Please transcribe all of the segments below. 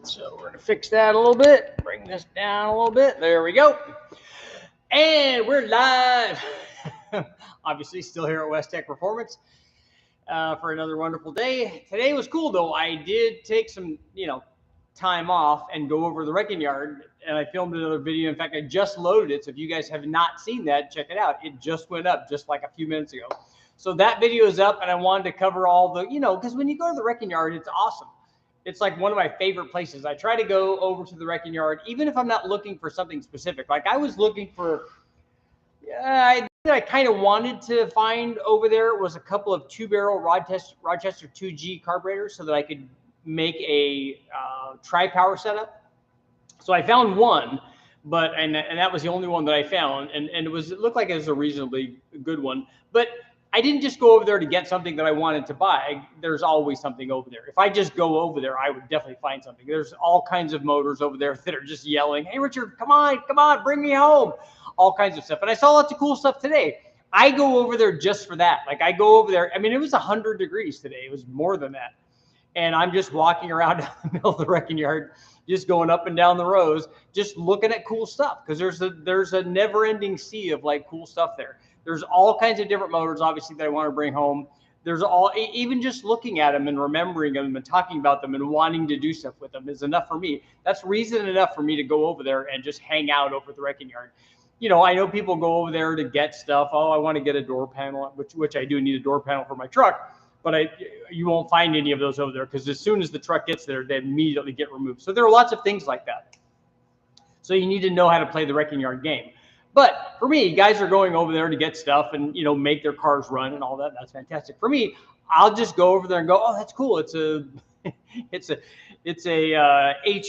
So we're gonna fix that a little bit, bring this down a little bit. There we go. And we're live. Obviously still here at West Tech Performance for another wonderful day. Today was cool though. I did take some, time off and go over the wrecking yard, and I filmed another video. In fact, I just loaded it. So if you guys have not seen that, check it out. It just went up just like a few minutes ago. So that video is up, and I wanted to cover all the, because when you go to the wrecking yard, it's awesome. It's like one of my favorite places. I try to go over to the wrecking yard, even if I'm not looking for something specific. Like I was looking for, I kind of wanted to find over there was a couple of 2-barrel Rochester 2G carburetors so that I could make a tri-power setup. So I found one, and that was the only one that I found, and it looked like it was a reasonably good one. But I didn't just go over there to get something that I wanted to buy. There's always something over there. If I just go over there, I would definitely find something. There's all kinds of motors over there that are just yelling, "Hey, Richard, come on, bring me home." All kinds of stuff. And I saw lots of cool stuff today. I go over there just for that. Like I go over there. I mean, it was 100 degrees today. It was more than that. And I'm just walking around down the middle of the wrecking yard, just going up and down the rows, just looking at cool stuff. Because there's a never-ending sea of like cool stuff there. There's all kinds of different motors, obviously, that I want to bring home. There's even just looking at them and remembering them and talking about them and wanting to do stuff with them is enough for me. That's reason enough for me to go over there and just hang out over the wrecking yard. I know people go over there to get stuff. Oh, I want to get a door panel, which I do need a door panel for my truck. But you won't find any of those over there because as soon as the truck gets there, they immediately get removed. So there are lots of things like that. So you need to know how to play the wrecking yard game. But for me, guys are going over there to get stuff and, make their cars run and all that. That's fantastic. For me, I'll just go over there and go, oh, that's cool. It's a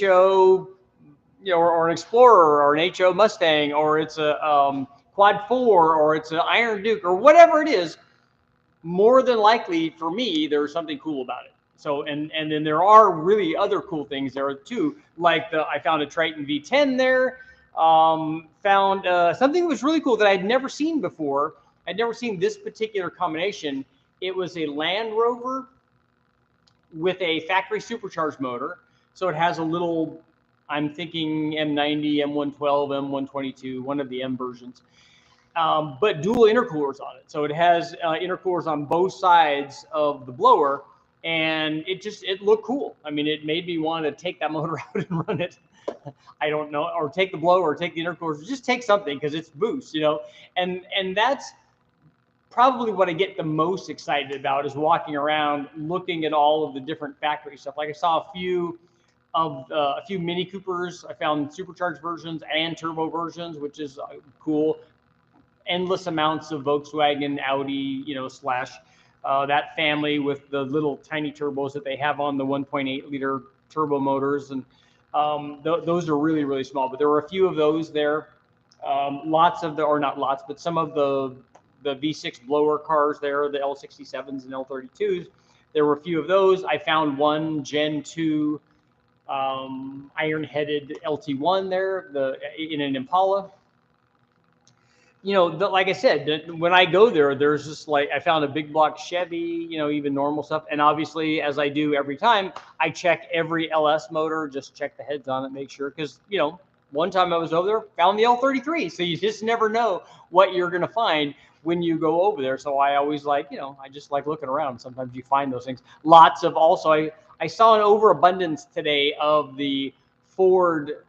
HO, or an Explorer or an HO Mustang, or it's a Quad 4, or it's an Iron Duke, or whatever it is. More than likely for me, there's something cool about it. So, and then there are really other cool things there too. Like I found a Triton V10 there. Found something that was really cool that I'd never seen before. I'd never seen this particular combination. It was a Land Rover with a factory supercharged motor. So it has a little, I'm thinking M90, M112, M122, one of the M versions. But dual intercoolers on it. So it has intercoolers on both sides of the blower, and it looked cool. I mean, it made me want to take that motor out and run it. I don't know, or take the blower, or take the intercoolers, just take something because it's boost, and that's probably what I get the most excited about is walking around looking at all of the different factory stuff. Like I saw a few Mini Coopers. I found supercharged versions and turbo versions, which is cool. Endless amounts of Volkswagen, Audi, slash that family with the little tiny turbos that they have on the 1.8 liter turbo motors. And those are really, really small, but there were a few of those there. Lots of or not lots, but some of the V6 blower cars there, the L67s and L32s. There were a few of those. I found one Gen 2 iron-headed LT1 there, in an Impala. Like I said, when I go there, there's just like, I found a big block Chevy, even normal stuff. And obviously, as I do every time, I check every LS motor, just check the heads on it, make sure. Because, one time I was over there, found the L33. So you just never know what you're going to find when you go over there. So I always I just like looking around. Sometimes you find those things. Lots of also, I saw an overabundance today of the Ford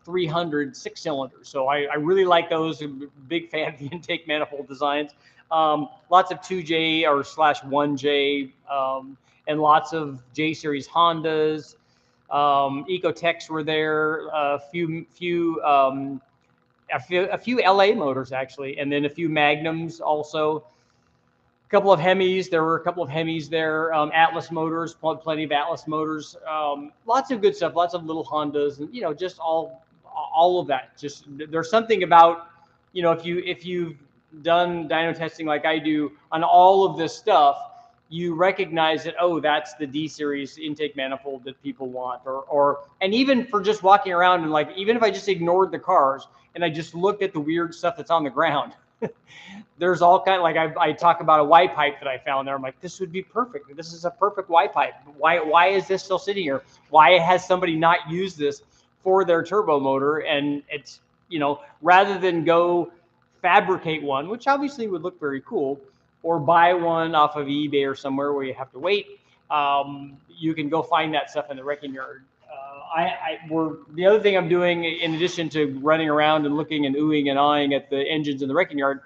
300 6-cylinder. So I really like those. I'm a big fan of the intake manifold designs. Lots of 2J or /1J, and lots of J series Hondas. Ecotechs were there. A few LA motors actually, and then a few Magnums also. A couple of Hemis. There were a couple of Hemis there. Atlas motors, plenty of Atlas motors. Lots of good stuff. Lots of little Hondas, and just all of that. Just there's something about if you've done dyno testing like I do on all of this stuff, you recognize that, oh, that's the D series intake manifold that people want, and even for just walking around and even if I just ignored the cars and I just looked at the weird stuff that's on the ground, There's all kind, like I talk about a Y pipe that I found there. I'm like, this would be perfect. This is a perfect Y pipe. Why is this still sitting here? Why has somebody not used this for their turbo motor? And it's, rather than go fabricate one, which obviously would look very cool, or buy one off of eBay or somewhere where you have to wait, you can go find that stuff in the wrecking yard. The other thing I'm doing, in addition to running around and looking and oohing and eyeing at the engines in the wrecking yard,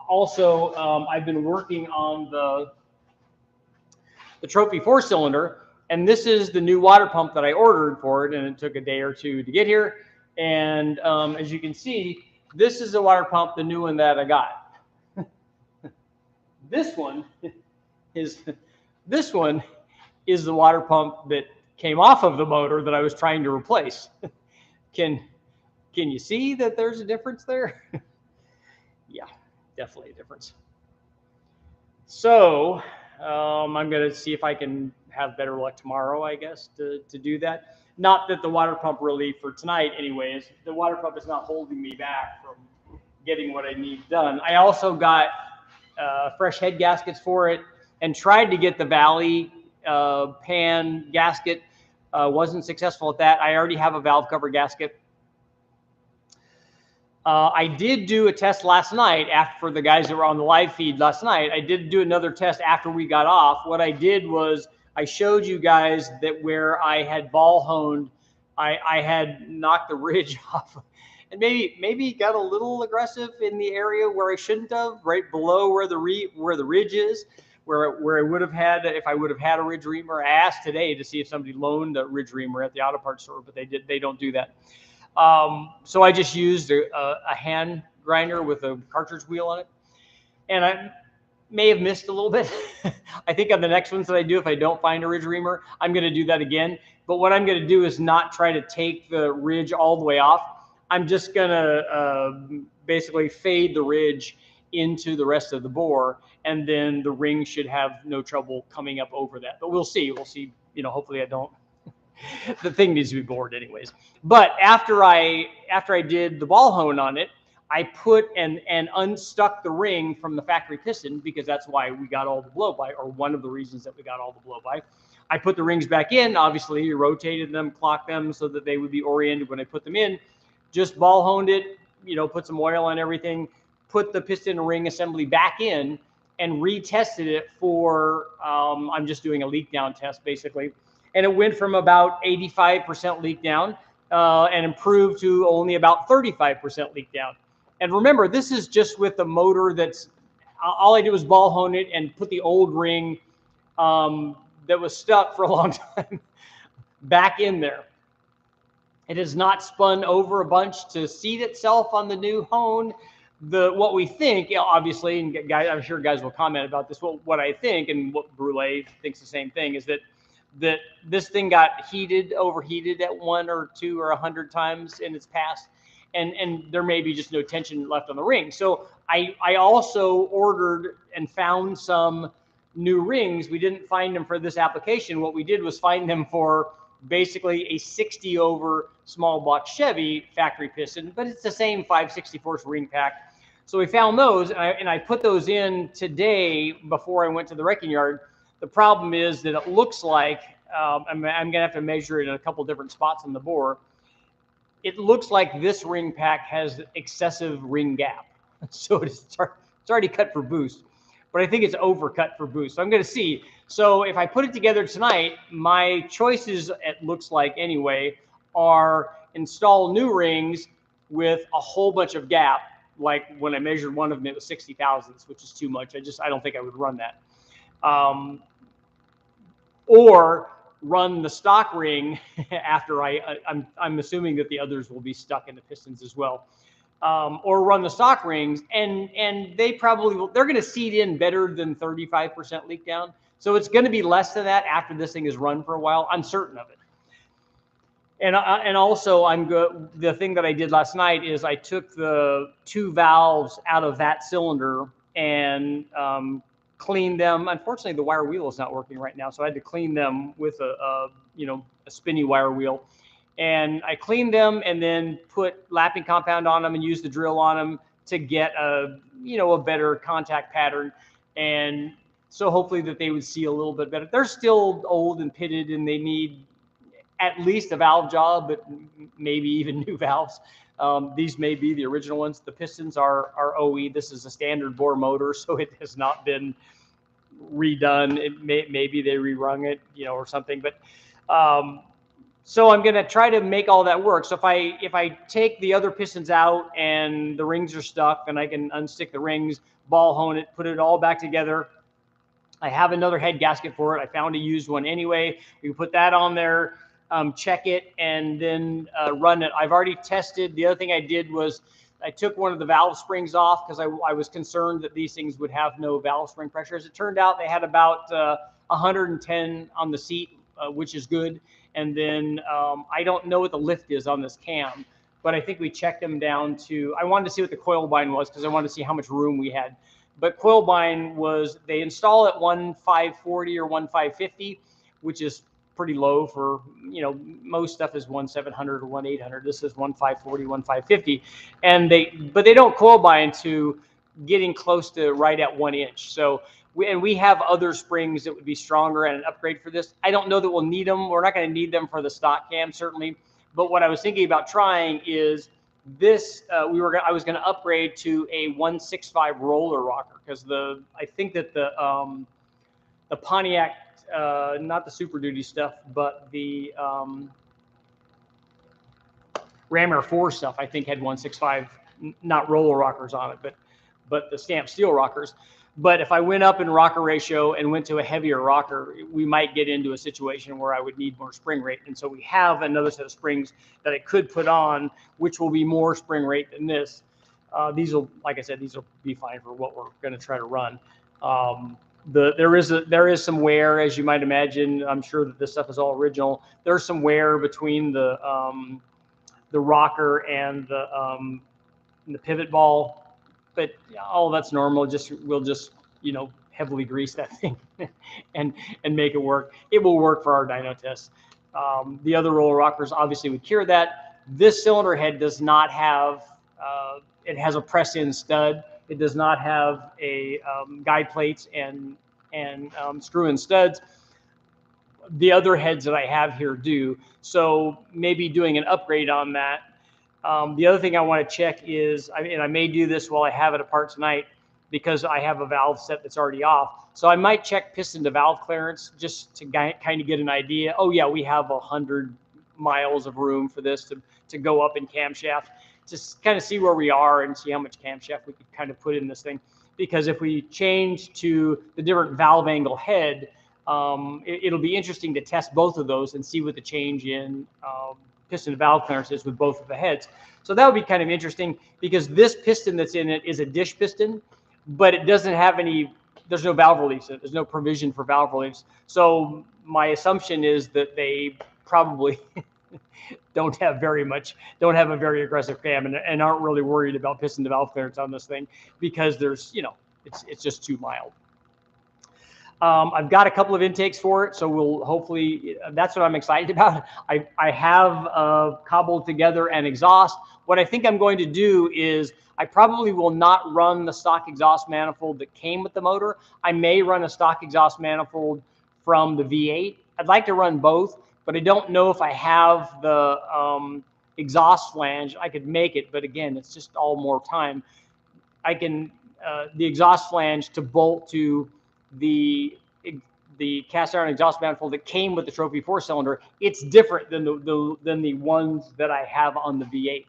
also I've been working on the trophy 4-cylinder, and this is the new water pump that I ordered for it, and it took a day or two to get here. And as you can see, this is the water pump, the new one that I got. This one is the water pump that came off of the motor that I was trying to replace. Can you see that there's a difference there? Yeah, definitely a difference. So I'm going to see if I can have better luck tomorrow, I guess, to do that. Not that the water pump really, for tonight anyways, the water pump is not holding me back from getting what I need done. I also got fresh head gaskets for it and tried to get the Valley pan gasket. Wasn't successful at that. I already have a valve cover gasket. I did do a test last night for the guys that were on the live feed last night. I did do another test after we got off. What I did was I showed you guys that where I had ball honed, I had knocked the ridge off, and maybe got a little aggressive in the area where I shouldn't have, right below where the ridge is, where I would have had, if I would have had a ridge reamer. I asked today to see if somebody loaned a ridge reamer at the auto parts store, but they don't do that. So I just used a hand grinder with a cartridge wheel on it, and I may have missed a little bit. I think on the next ones that I do, if I don't find a ridge reamer, I'm going to do that again. But what I'm going to do is not try to take the ridge all the way off. I'm just going to basically fade the ridge into the rest of the bore, and then the ring should have no trouble coming up over that. But we'll see. We'll see. Hopefully I don't. The thing needs to be bored anyways. But after I did the ball hone on it, I put and unstuck the ring from the factory piston, because that's why we got all the blow-by, or one of the reasons that we got all the blow-by. I put the rings back in. Obviously, rotated them, clocked them so that they would be oriented when I put them in. Just ball honed it, put some oil on everything, put the piston ring assembly back in, and retested it for, I'm just doing a leak down test basically. And it went from about 85% leak down and improved to only about 35% leak down. And remember, this is just with the motor that's, all I did was ball hone it and put the old ring that was stuck for a long time back in there. It has not spun over a bunch to seat itself on the new hone. What we think, obviously, and guys, I'm sure guys will comment about this, what I think, and what Brule thinks the same thing, is that this thing got overheated at 1 or 2 or 100 times in its past, and there may be just no tension left on the ring. So I also ordered and found some new rings. We didn't find them for this application. What we did was find them for basically a 60 over small block Chevy factory piston, but it's the same 5/64 ring pack. So we found those, and I put those in today before I went to the wrecking yard. The problem is that it looks like, I'm going to have to measure it in a couple different spots on the bore. It looks like this ring pack has excessive ring gap. So it's already cut for boost, but I think it's overcut for boost. So I'm going to see. So if I put it together tonight, my choices, it looks like anyway, are install new rings with a whole bunch of gap. Like when I measured one of them, it was 60 thousandths, which is too much. I don't think I would run that. Or run the stock ring after I'm assuming that the others will be stuck in the pistons as well. Or run the stock rings, and they probably will, they're going to seat in better than 35% leak down. So it's going to be less than that after this thing is run for a while. I'm certain of it. And also the thing that I did last night is I took the 2 valves out of that cylinder and clean them. Unfortunately, the wire wheel is not working right now, so I had to clean them with a spinny wire wheel. And I cleaned them and then put lapping compound on them and used the drill on them to get a, you know, a better contact pattern. And so hopefully that they would see a little bit better. They're still old and pitted, and they need at least a valve job, but maybe even new valves. These may be the original ones. The pistons are OE. This is a standard bore motor, so it has not been redone. Maybe they rerung it, you know, or something. But so I'm going to try to make all that work. So if I take the other pistons out and the rings are stuck, then I can unstick the rings, ball hone it, put it all back together. I have another head gasket for it. I found a used one anyway. We can put that on there, check it, and then run it. I've already tested. The other thing I did was I took one of the valve springs off because I was concerned that these things would have no valve spring pressure. As it turned out, they had about 110 on the seat, which is good. And then I don't know what the lift is on this cam, but I think we checked them down to, I wanted to see what the coil bind was because I wanted to see how much room we had. But coil bind was, they install at 1.540 or 1.550, which is pretty low for, you know, most stuff is 1.700 or 1.800. This is 1.540, 1.550. And but they don't coil bind to getting close to right at 1 inch. So we have other springs that would be stronger and an upgrade for this. I don't know that we'll need them. We're not going to need them for the stock cam, certainly. But what I was thinking about trying is this. I was going to upgrade to a 165 roller rocker because I think that the Pontiac, not the Super Duty stuff, but the Ram Air 4 stuff, I think had 165, not roller rockers on it, but the stamped steel rockers. But if I went up in rocker ratio and went to a heavier rocker, we might get into a situation where I would need more spring rate. And so we have another set of springs that I could put on, which will be more spring rate than this. These will, like I said, these will be fine for what we're going to try to run. There is some wear, as you might imagine. I'm sure that this stuff is all original. There's some wear between the rocker and the pivot ball. But all that's normal. We'll just, you know, heavily grease that thing and make it work. It will work for our dyno tests. The other roller rockers obviously would cure that. This cylinder head does not have. It has a press-in stud. It does not have a guide plates and screw-in studs. The other heads that I have here do. So maybe doing an upgrade on that. The other thing I want to check is, and I may do this while I have it apart tonight because I have a valve set that's already off. So I might check piston to valve clearance just to kind of get an idea. Oh yeah, we have 100 miles of room for this to go up in camshaft. Just kind of see where we are and see how much camshaft we could kind of put in this thing. Because if we change to the different valve angle head, it'll be interesting to test both of those and see what the change in piston to valve clearance is with both of the heads. So that would be kind of interesting because this piston that's in it is a dish piston, but it doesn't have there's no valve reliefs. There's no provision for valve reliefs. So my assumption is that they probably don't have a very aggressive cam and aren't really worried about piston to valve clearance on this thing because there's, you know, it's just too mild. I've got a couple of intakes for it, so we'll hopefully, that's what I'm excited about. I have cobbled together an exhaust. What I think I'm going to do is I probably will not run the stock exhaust manifold that came with the motor. I may run a stock exhaust manifold from the V8. I'd like to run both, but I don't know if I have the exhaust flange. I could make it, but again, it's just all more time. I can, the exhaust flange to bolt to the cast iron exhaust manifold that came with the Trophy 4-cylinder, it's different than the ones that I have on the V8.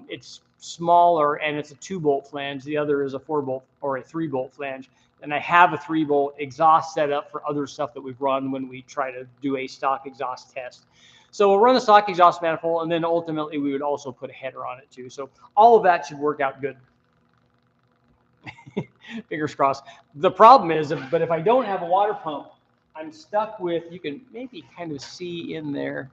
It's smaller and it's a 2-bolt flange. The other is a 4-bolt or a 3-bolt flange. And I have a 3-bolt exhaust set up for other stuff that we've run when we try to do a stock exhaust test. So we'll run the stock exhaust manifold, and then ultimately we would also put a header on it too. So all of that should work out good. Fingers crossed. The problem is, but if I don't have a water pump, I'm stuck with, you can maybe kind of see in there,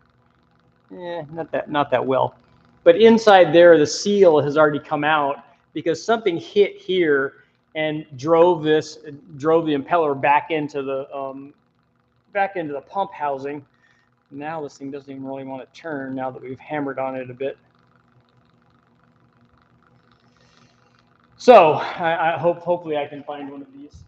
not that well, but inside there, the seal has already come out because something hit here and drove the impeller back into the pump housing. Now this thing doesn't even really want to turn now that we've hammered on it a bit. So hopefully I can find one of these.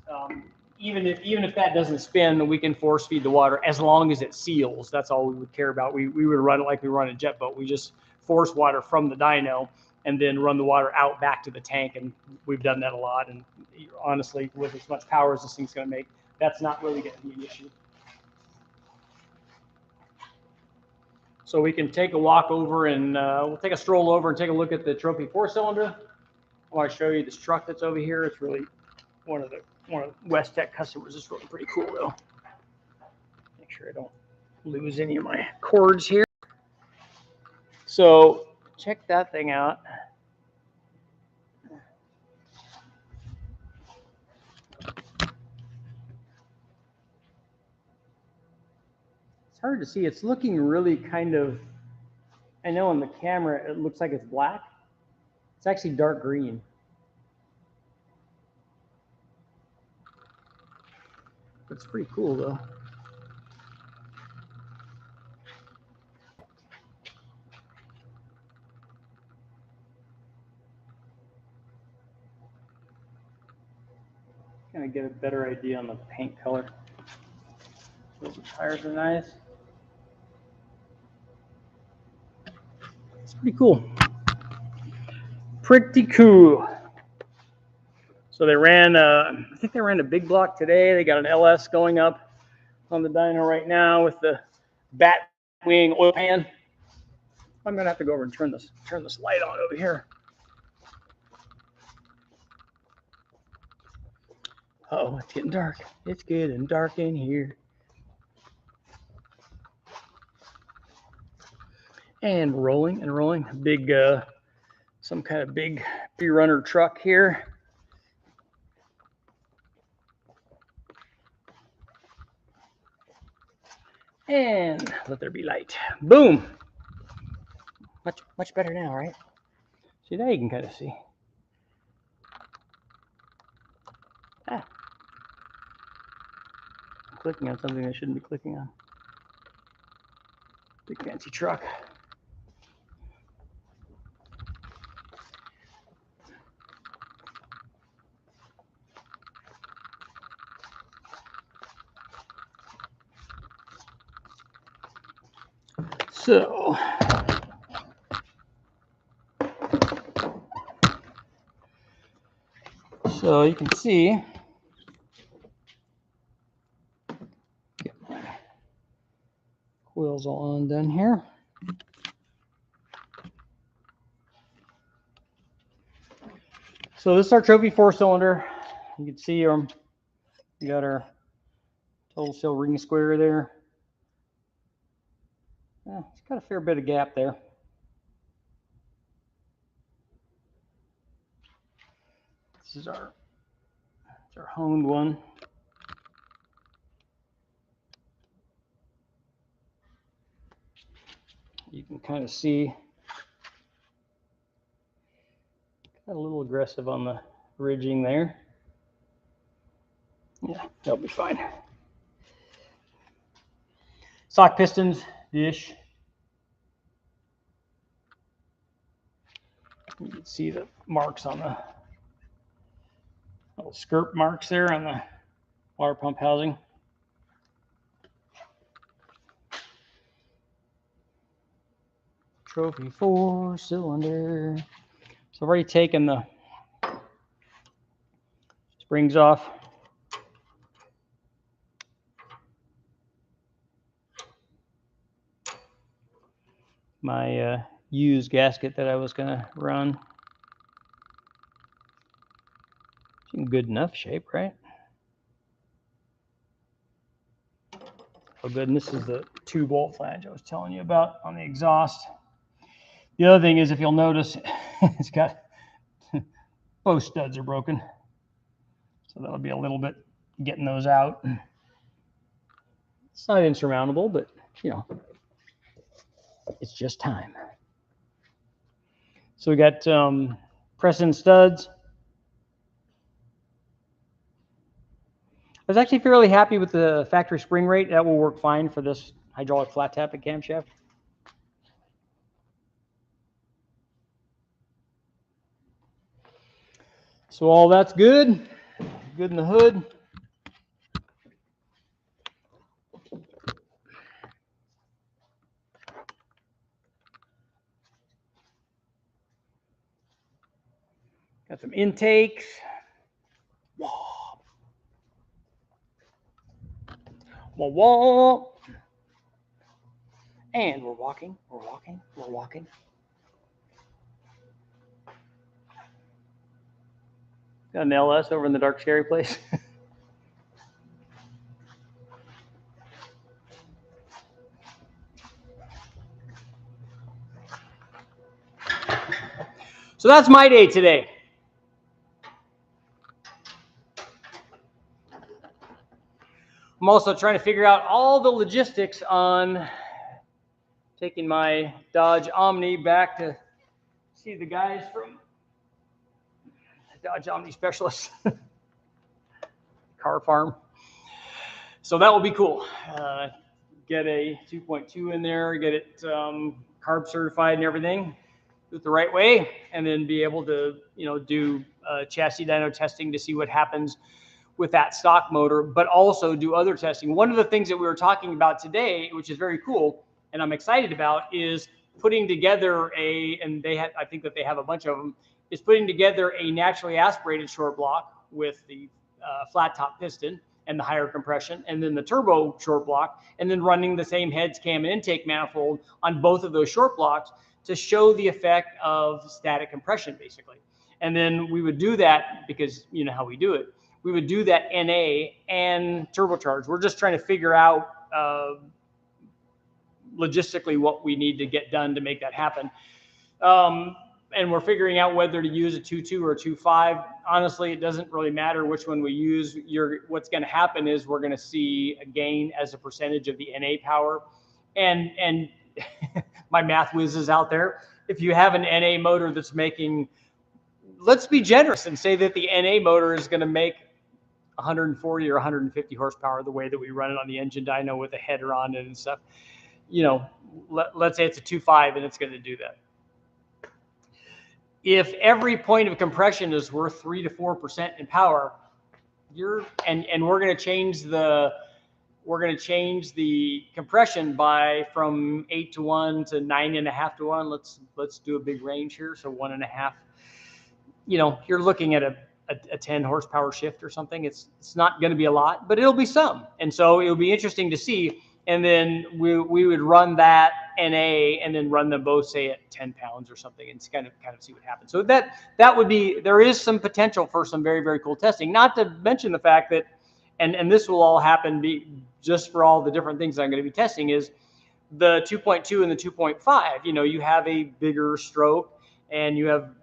Even if that doesn't spin, we can force feed the water as long as it seals. That's all we would care about. We would run it like we run a jet boat. We just force water from the dyno and then run the water out back to the tank. And we've done that a lot. And honestly, with as much power as this thing's going to make, that's not really going to be an issue. So we can take a walk over and we'll take a stroll over and take a look at the Trophy 4-cylinder. I want to show you this truck that's over here. It's really one of Westech customers. It's really pretty cool though. Make sure I don't lose any of my cords here. So check that thing out. It's hard to see. It's looking really kind of, I know on the camera it looks like it's black. It's actually dark green. It's pretty cool though. Kind of get a better idea on the paint color. Those tires are nice. It's pretty cool. Pretty cool. So they ran, I think they ran a big block today. They got an LS going up on the dyno right now with the bat wing oil pan. I'm gonna have to go over and turn this light on over here. Oh, it's getting dark. It's getting dark in here. And rolling and rolling. Big, some kind of big pre-runner truck here. And let there be light. Boom. Much better now, right? See, now you can kind of see. Ah. I'm clicking on something I shouldn't be clicking on. Big fancy truck. So you can see, get my coils all undone here. So this is our Trophy 4-cylinder. You can see we got our total seal ring square there. Yeah, it's got a fair bit of gap there. This is our honed one. You can kind of see got a little aggressive on the ridging there. Yeah, that'll be fine. Stock pistons, dish. You can see the marks on the little skirt marks there on the water pump housing. Trophy 4-cylinder. So I've already taken the springs off. My used gasket that I was going to run. It's in good enough shape, right? Oh, good. And this is the 2-bolt flange I was telling you about on the exhaust. The other thing is, if you'll notice, it's got both studs are broken. So that'll be a little bit getting those out. It's not insurmountable, but you know, it's just time. So we got press-in studs. I was actually fairly happy with the factory spring rate. That will work fine for this hydraulic flat tapping camshaft. So all that's good. Good in the hood. Got some intakes. Wah. Wah, wah. And we're walking, we're walking, we're walking. Got an LS over in the dark, scary place. So that's my day today. I'm also trying to figure out all the logistics on taking my Dodge Omni back to see the guys from Dodge Omni Specialists car farm. So that will be cool. Get a 2.2 in there, get it carb certified and everything, do it the right way, and then be able to, do chassis dyno testing to see what happens with that stock motor, but also do other testing. One of the things that we were talking about today, which is very cool, and I'm excited about, is putting together I think that they have a bunch of them, is putting together a naturally aspirated short block with the flat top piston and the higher compression, and then the turbo short block, and then running the same heads, cam, and intake manifold on both of those short blocks to show the effect of static compression, basically. And then we would do that because you know how we do it. We would do that NA and turbocharge. We're just trying to figure out logistically what we need to get done to make that happen. And we're figuring out whether to use a 2.2 or a 2.5. Honestly, it doesn't really matter which one we use. What's going to happen is we're going to see a gain as a percentage of the NA power. And my math whizzes out there. If you have an NA motor that's making, let's be generous and say that the NA motor is going to make 140 or 150 horsepower the way that we run it on the engine dyno with a header on it and stuff. Let's say it's a 2.5 and it's going to do that. If every point of compression is worth 3 to 4% in power, and we're going to change the compression from 8 to 1 to 9.5 to 1. Let's do a big range here. So 1.5. You're looking at a 10 horsepower shift or something. It's not going to be a lot, but it'll be some. And so it'll be interesting to see. And then we would run that NA and then run them both, say, at 10 pounds or something, and kind of see what happens. So that would be, there is some potential for some very, very cool testing. Not to mention the fact that, and this will all happen just for all the different things I'm going to be testing, is the 2.2 and the 2.5. You have a bigger stroke and you have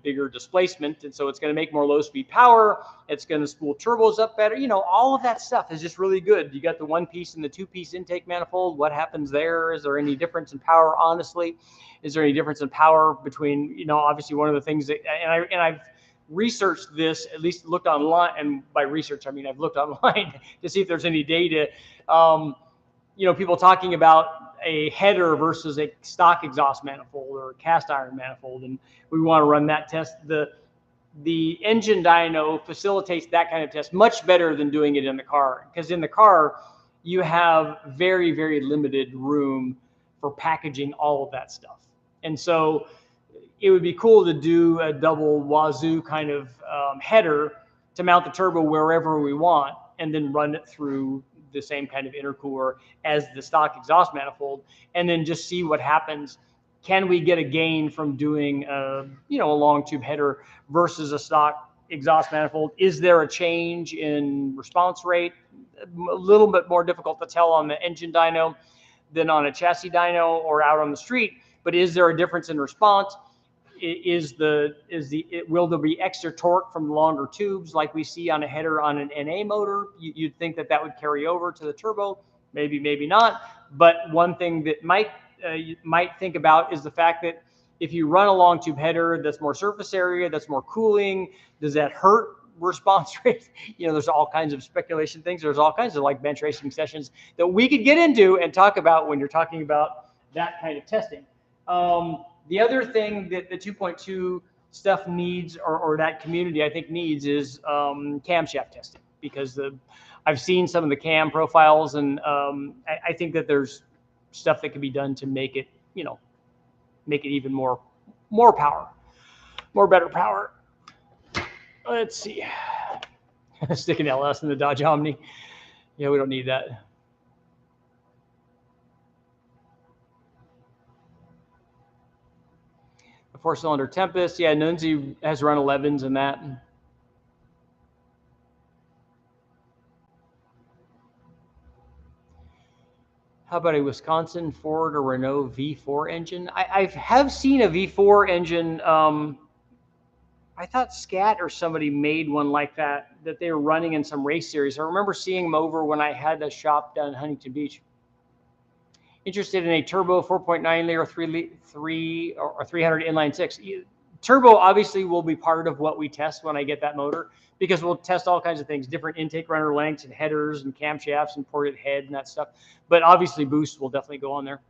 bigger displacement, and so it's going to make more low-speed power. It's going to spool turbos up better. All of that stuff is just really good. You got the one-piece and the two-piece intake manifold. What happens there? Is there any difference in power? Honestly, is there any difference in power between? Obviously, one of the things that, and I've researched this, at least looked online, and by research I mean I've looked online to see if there's any data. People talking about a header versus a stock exhaust manifold or a cast iron manifold, and we want to run that test. The engine dyno facilitates that kind of test much better than doing it in the car, because in the car you have very, very limited room for packaging all of that stuff. And so it would be cool to do a double wazoo kind of header to mount the turbo wherever we want, and then run it through the same kind of intercooler as the stock exhaust manifold, and then just see what happens. Can we get a gain from doing a long tube header versus a stock exhaust manifold? Is there a change in response rate? A little bit more difficult to tell on the engine dyno than on a chassis dyno or out on the street, but is there a difference in response? Will there be extra torque from the longer tubes like we see on a header on an NA motor? You'd think that would carry over to the turbo. Maybe not. But one thing that you might think about is the fact that if you run a long tube header, that's more surface area, that's more cooling. Does that hurt response rate? There's all kinds of speculation things. There's all kinds of bench racing sessions that we could get into and talk about when you're talking about that kind of testing. The other thing that the 2.2 stuff needs, or that community I think needs, is camshaft testing, because I've seen some of the cam profiles, and I think that there's stuff that can be done to make it, make it even more power, better power. Let's see. Stick an LS in the Dodge Omni. Yeah, we don't need that. A 4-cylinder Tempest. Yeah, Nunzi has run 11s in that. How about a Wisconsin, Ford, or Renault V4 engine? I have seen a V4 engine. I thought Scat or somebody made one like that they were running in some race series. I remember seeing them over when I had a shop down in Huntington Beach. Interested in a turbo 4.9 liter 300 inline six. Turbo obviously will be part of what we test when I get that motor, because we'll test all kinds of things, different intake runner lengths and headers and camshafts and ported head and that stuff. But obviously boost will definitely go on there.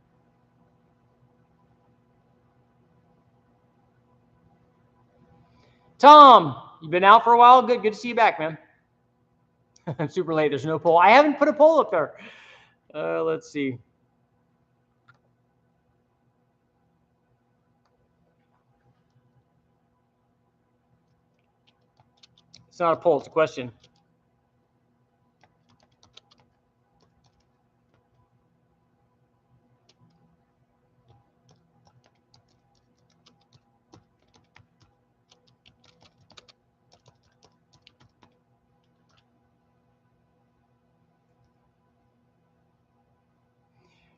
Tom, you've been out for a while. Good to see you back, man. I'm super late. There's no poll. I haven't put a poll up there. Let's see. It's not a poll, it's a question.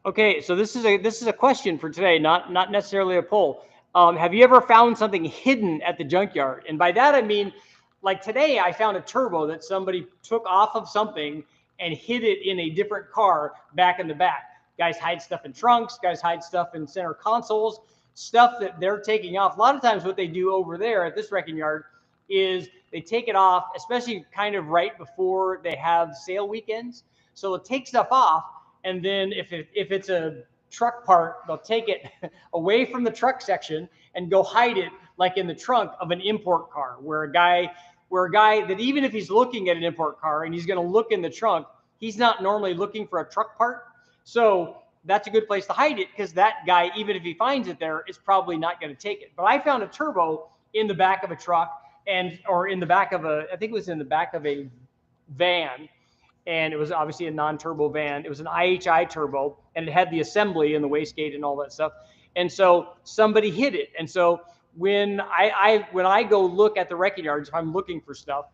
Okay, so this is a question for today, not necessarily a poll. Have you ever found something hidden at the junkyard? And by that I mean, like today, I found a turbo that somebody took off of something and hid it in a different car back in the back. Guys hide stuff in trunks. Guys hide stuff in center consoles. Stuff that they're taking off. A lot of times, what they do over there at this wrecking yard is they take it off, especially kind of right before they have sale weekends. So they'll take stuff off. And then if it's a truck part, they'll take it away from the truck section and go hide it like in the trunk of an import car, where a guy that, even if he's looking at an import car and he's going to look in the trunk, he's not normally looking for a truck part. So that's a good place to hide it, because that guy, even if he finds it there, is probably not going to take it. But I found a turbo in the back of a truck, or in the back of I think it was in the back of a van. And it was obviously a non-turbo van. It was an IHI turbo, and it had the assembly and the wastegate and all that stuff. And so somebody hid it. And so when I go look at the wrecking yards, if I'm looking for stuff,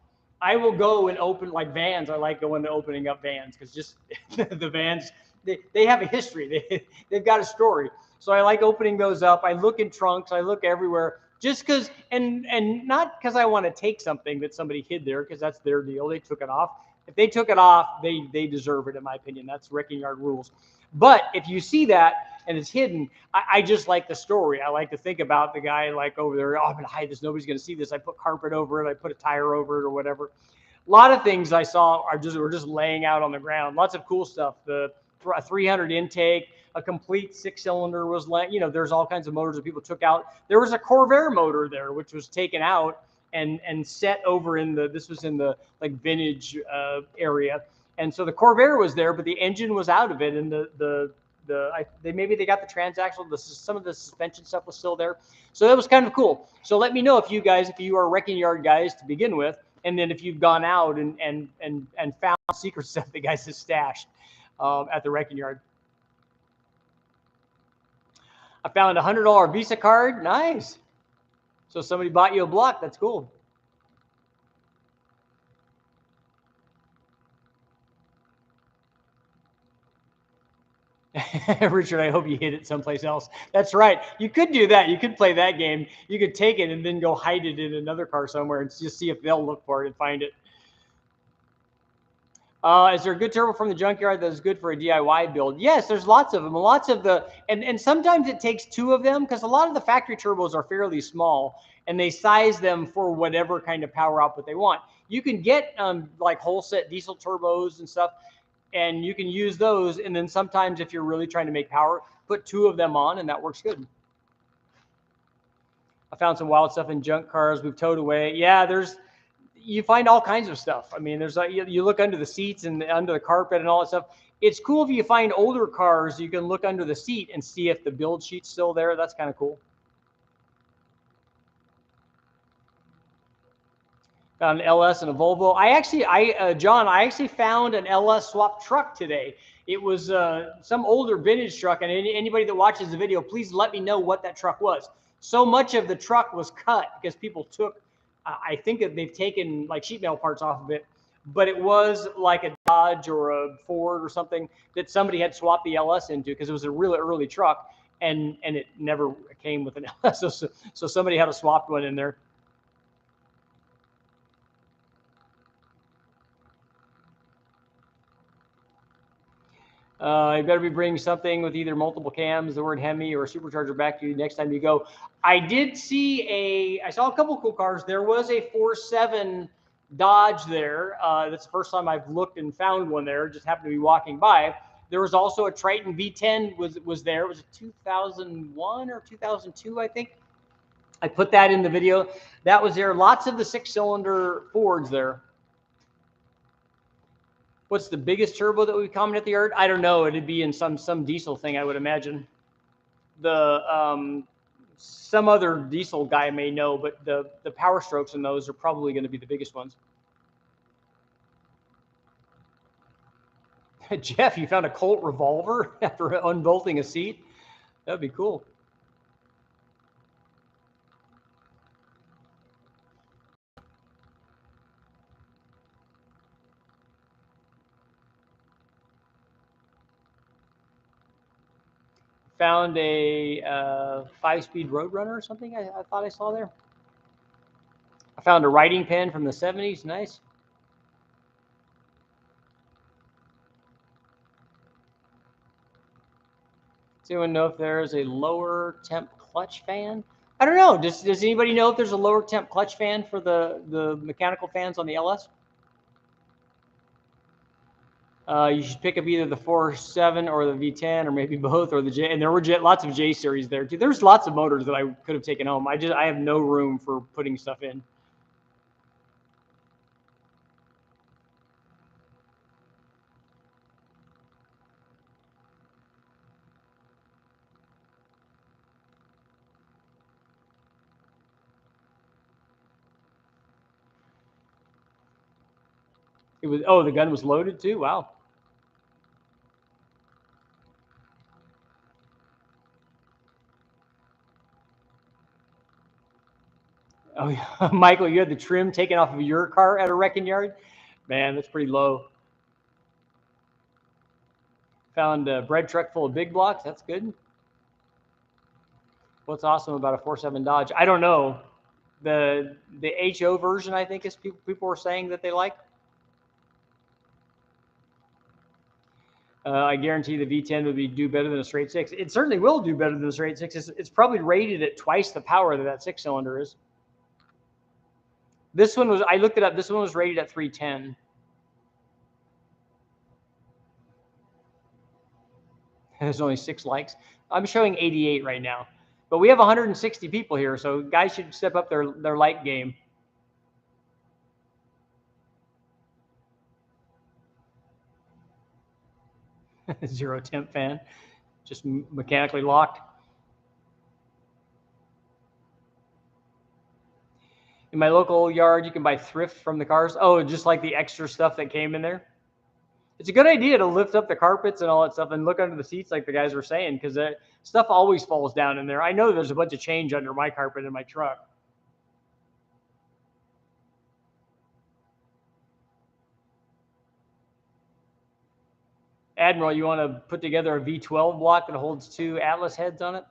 I will go and open, like vans. I like going to opening up vans, because just the vans, they have a history. They've got a story. So I like opening those up. I look in trunks. I look everywhere, just because, and not because I want to take something that somebody hid there, because that's their deal. They took it off. If they took it off, they deserve it, in my opinion. That's wrecking yard rules. But if you see that and it's hidden, I just like the story. I like to think about the guy like over there. Oh, I'm going to hide this. Nobody's going to see this. I put carpet over it. I put a tire over it, or whatever. A lot of things I saw were just laying out on the ground. Lots of cool stuff. A 300 intake, a complete 6-cylinder was laying. There's all kinds of motors that people took out. There was a Corvair motor there, which was taken out and set over this was in the like vintage area. And so the Corvair was there, but the engine was out of it, and maybe they got the transaxle. Some of the suspension stuff was still there. So that was kind of cool. So let me know if you are wrecking yard guys to begin with, and then if you've gone out and found secret stuff the guys have stashed at the wrecking yard. I found a $100 Visa card. Nice. So somebody bought you a block. That's cool. Richard, I hope you hid it someplace else. That's right. You could do that. You could play that game. You could take it and then go hide it in another car somewhere and just see if they'll look for it and find it. Is there a good turbo from the junkyard that is good for a DIY build? Yes, there's lots of them. Lots of and sometimes it takes two of them, because a lot of the factory turbos are fairly small, and they size them for whatever kind of power output they want. You can get like whole set diesel turbos and stuff, and you can use those. And then sometimes, if you're really trying to make power, put two of them on, and that works good. I found some wild stuff in junk cars we've towed away. Yeah, you find all kinds of stuff. I mean, there's like you look under the seats and under the carpet and all that stuff. It's cool if you find older cars, you can look under the seat and see if the build sheet's still there. That's kind of cool. Found an LS and a Volvo. John, I actually found an LS swap truck today. It was some older vintage truck, and anybody that watches the video, please let me know what that truck was. So much of the truck was cut because people took, I think that they've taken like sheet metal parts off of it, but it was like a Dodge or a Ford or something that somebody had swapped the LS into because it was a really early truck, and it never came with an LS. So somebody had a swapped one in there. You better be bringing something with either multiple cams, the word Hemi, or a supercharger back to you next time you go. I saw a couple cool cars. There was a 4.7 Dodge there. That's the first time I've looked and found one there. Just happened to be walking by. There was also a Triton V10 was there. It was a 2001 or 2002, I think. I put that in the video. That was there. Lots of the 6-cylinder Fords there. What's the biggest turbo that would come at the yard? I don't know. It'd be in some diesel thing, I would imagine. Some other diesel guy may know, but the power strokes in those are probably going to be the biggest ones. Jeff, you found a Colt revolver after unbolting a seat? That'd be cool. Found a 5-speed Roadrunner or something I thought I saw there. I found a writing pen from the 70s. Nice. Does anyone know if there's a lower temp clutch fan? I don't know. Does anybody know if there's a lower temp clutch fan for the mechanical fans on the LS? You should pick up either the 4.7 or the V10 or maybe both or the J. And there were lots of J series there too. There's lots of motors that I could have taken home. I have no room for putting stuff in. It was the gun was loaded too. Wow. Oh yeah, Michael, you had the trim taken off of your car at a wrecking yard. Man, that's pretty low. Found a bread truck full of big blocks. That's good. What's awesome about a 4.7 Dodge? I don't know. The HO version, I think, is people were saying that they like. I guarantee the V10 would do better than a straight 6. It certainly will do better than a straight 6. It's probably rated at twice the power that 6-cylinder is. This one was, I looked it up, this one was rated at 310. There's only 6 likes. I'm showing 88 right now. But we have 160 people here, so guys should step up their like game. Zero temp fan, just mechanically locked. In my local yard, you can buy thrift from the cars. Oh, just like the extra stuff that came in there. It's a good idea to lift up the carpets and all that stuff and look under the seats like the guys were saying, because stuff always falls down in there. I know there's a bunch of change under my carpet in my truck. Admiral, you want to put together a V12 block that holds 2 Atlas heads on it?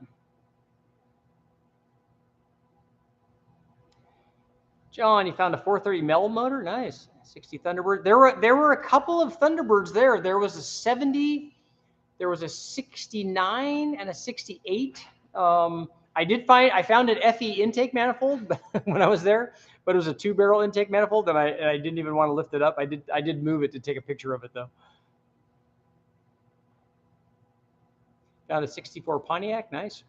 John, you found a 430 Mel motor? Nice. 60 Thunderbird. There were a couple of Thunderbirds there. There was a 70, there was a 69 and a 68. I found an FE intake manifold when I was there, but it was a 2-barrel intake manifold, and I didn't even want to lift it up. I did move it to take a picture of it though. Found a 64 Pontiac. Nice.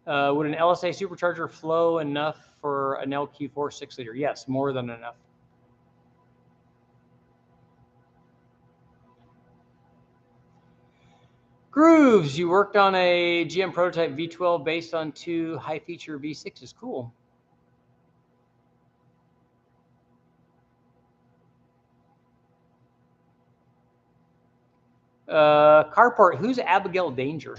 Would an LSA supercharger flow enough for an LQ4 6-liter? Yes, more than enough. Grooves, you worked on a GM prototype V12 based on 2 high-feature V6s. Cool. Carport, who's Abigail Danger?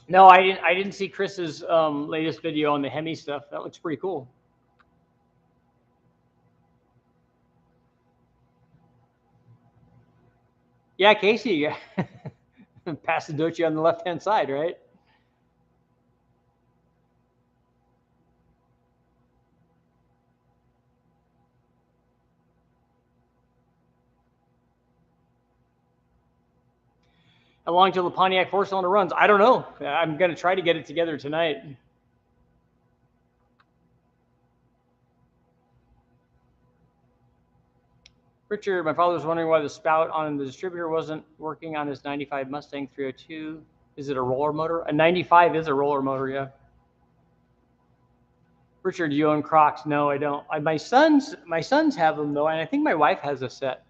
No, I didn't see Chris's latest video on the Hemi stuff. That looks pretty cool. Yeah, Casey. Pasadena on the left-hand side, right? How long till the Pontiac 4-cylinder runs? I don't know. I'm going to try to get it together tonight. Richard, my father was wondering why the spout on the distributor wasn't working on his 95 Mustang 302. Is it a roller motor? A 95 is a roller motor, yeah. Richard, do you own Crocs? No, I don't. My sons have them though, and I think my wife has a set.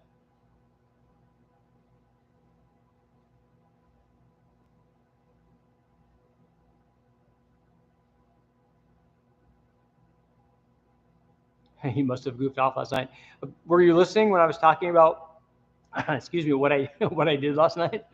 He must have goofed off last night. Were you listening when I was talking about, excuse me, what I did last night?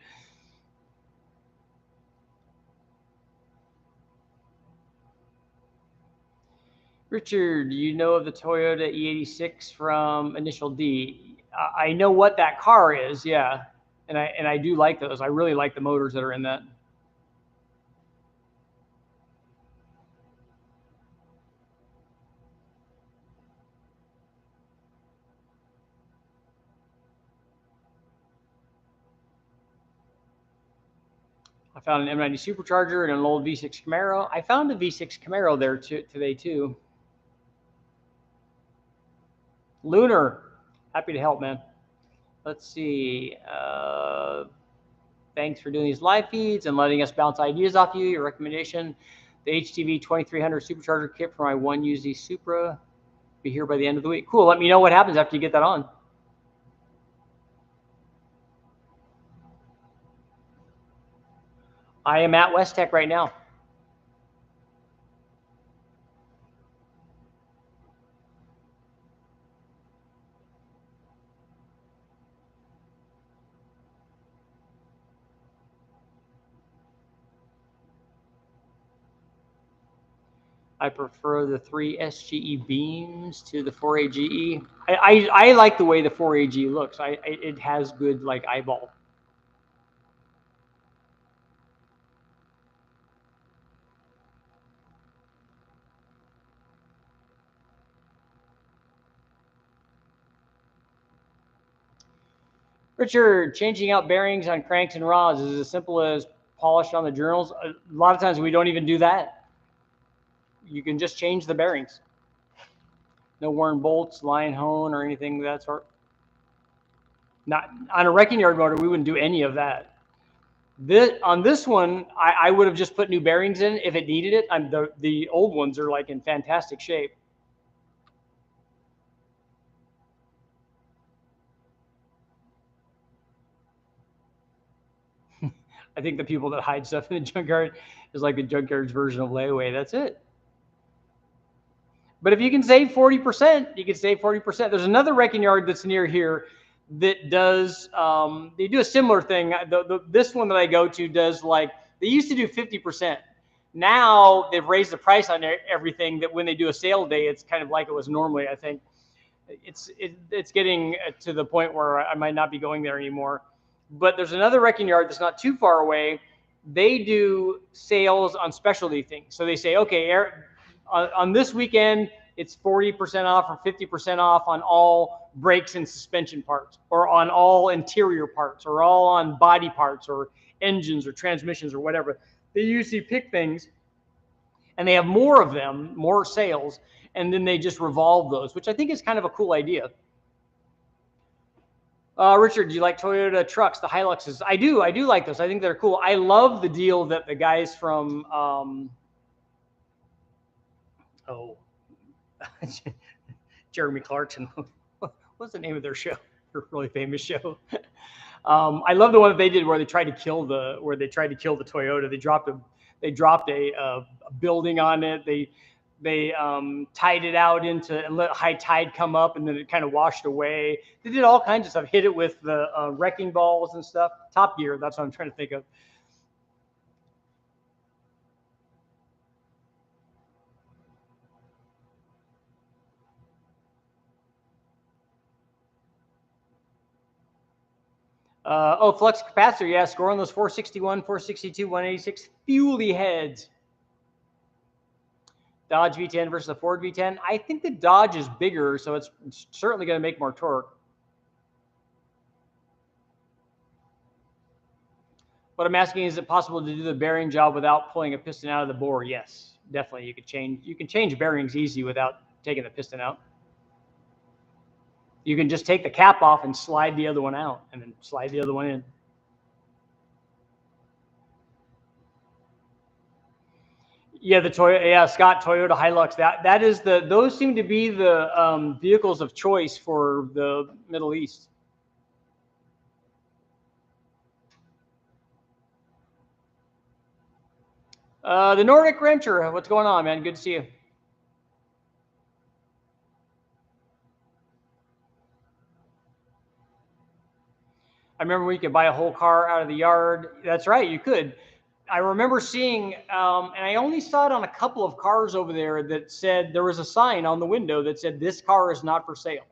Richard, do you know of the Toyota E86 from Initial D? I know what that car is, yeah, and I do like those. I really like the motors that are in that. I found an M90 supercharger and an old V6 Camaro. I found a V6 Camaro there today too. Lunar, happy to help, man. Let's see. Thanks for doing these live feeds and letting us bounce ideas off you. Your recommendation, the HTV 2300 supercharger kit for my 1UZ Supra. Be here by the end of the week. Cool. Let me know what happens after you get that on. I am at West Tech right now. I prefer the 3 SGE beams to the 4AGE. I like the way the 4AG looks. It has good like eyeball. Richard, changing out bearings on cranks and rods is as simple as polished on the journals. A lot of times we don't even do that. You can just change the bearings. No worn bolts, line hone, or anything of that sort. Not on a wrecking yard motor, we wouldn't do any of that. On this one, I would have just put new bearings in if it needed it. The old ones are like in fantastic shape. I think the people that hide stuff in the junkyard is like the junkyard's version of layaway. That's it. But if you can save 40%, you can save 40%. There's another wrecking yard that's near here that does, they do a similar thing. This one that I go to does like, they used to do 50%. Now they've raised the price on everything that when they do a sale day, it's kind of like it was normally, I think. It's getting to the point where I might not be going there anymore. But there's another wrecking yard that's not too far away. They do sales on specialty things. So they say, okay, on this weekend, it's 40% off or 50% off on all brakes and suspension parts, or on all interior parts, or all on body parts, or engines, or transmissions, or whatever. They usually pick things, and they have more of them, more sales, and then they just revolve those, which I think is kind of a cool idea. Richard, do you like Toyota trucks, the Hiluxes? I do like those. I think they're cool. I love the deal that the guys from, Jeremy Clarkson, what's the name of their show? Their really famous show. I love the one that they did where they tried to kill the Toyota. They dropped a building on it. They tied it out into and let high tide come up, and then it kind of washed away. They did all kinds of stuff. Hit it with the wrecking balls and stuff. Top Gear. That's what I'm trying to think of. Flux capacitor. Yeah, score on those 461, 462, 186 fuely heads. Dodge V10 versus the Ford V10. I think the Dodge is bigger, so it's certainly going to make more torque. What I'm asking, is it possible to do the bearing job without pulling a piston out of the bore? Yes, definitely. You can change bearings easy without taking the piston out. You can just take the cap off and slide the other one out, and then slide the other one in. Yeah, the Toyota. Yeah, Scott, Toyota Hilux. That is those seem to be the vehicles of choice for the Middle East. The Nordic Wrencher. What's going on, man? Good to see you. I remember when you could buy a whole car out of the yard. That's right, you could. I remember seeing, and I only saw it on a couple of cars over there that said, there was a sign on the window that said, "This car is not for sale."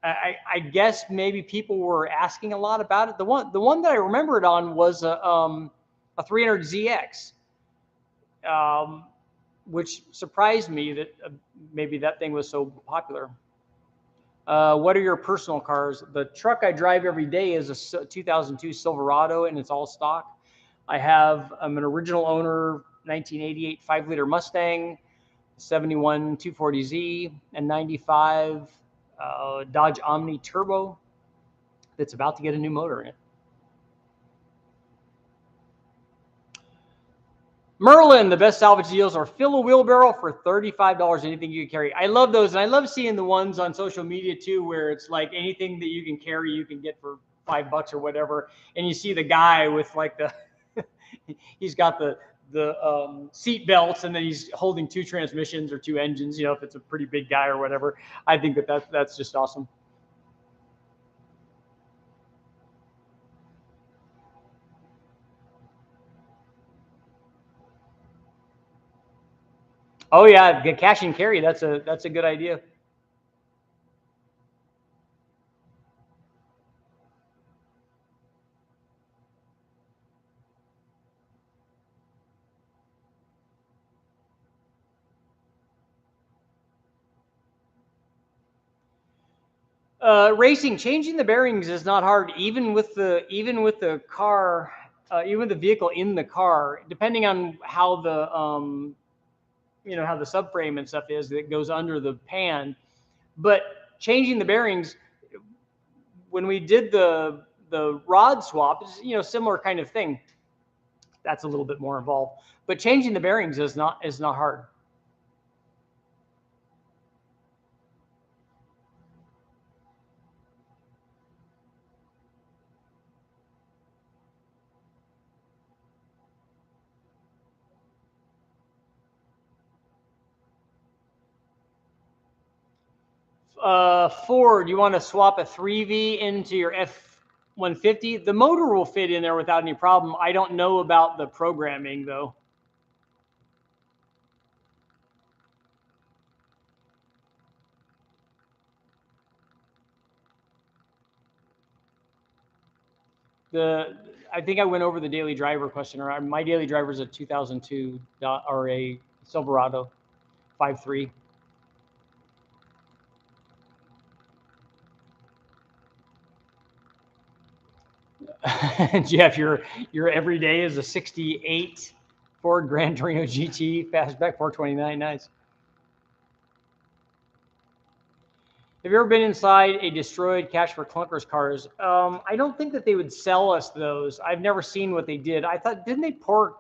I guess maybe people were asking a lot about it. The one that I remember it on was a 300ZX, which surprised me that maybe that thing was so popular. What are your personal cars? The truck I drive every day is a 2002 Silverado, and it's all stock. I'm an original owner, 1988 5-liter Mustang, 71 240Z, and 95 Dodge Omni Turbo that's about to get a new motor in it. Merlin, the best salvage deals are fill a wheelbarrow for $35, anything you can carry. I love those, and I love seeing the ones on social media too, where it's like anything that you can carry, you can get for $5 or whatever, and you see the guy with like the he's got the seat belts, and then he's holding 2 transmissions or 2 engines, if it's a pretty big guy or whatever. I think that's just awesome. Oh yeah, cash and carry. That's a good idea. Racing, changing the bearings is not hard, even with the car, even the vehicle in the car, depending on how the how the subframe and stuff is that goes under the pan. But changing the bearings, when we did the rod swap, is similar kind of thing. That's a little bit more involved, but changing the bearings is not hard. Ford, you want to swap a 3V into your F-150? The motor will fit in there without any problem. I don't know about the programming, though. I think I went over the daily driver question. My daily driver is a 2002 or a Silverado 5.3. Jeff, your everyday is a 68 Ford Gran Torino GT fastback 429. Nice. Have you ever been inside a destroyed Cash for Clunkers cars? I don't think that they would sell us those. I've never seen what they did. I thought, didn't they pour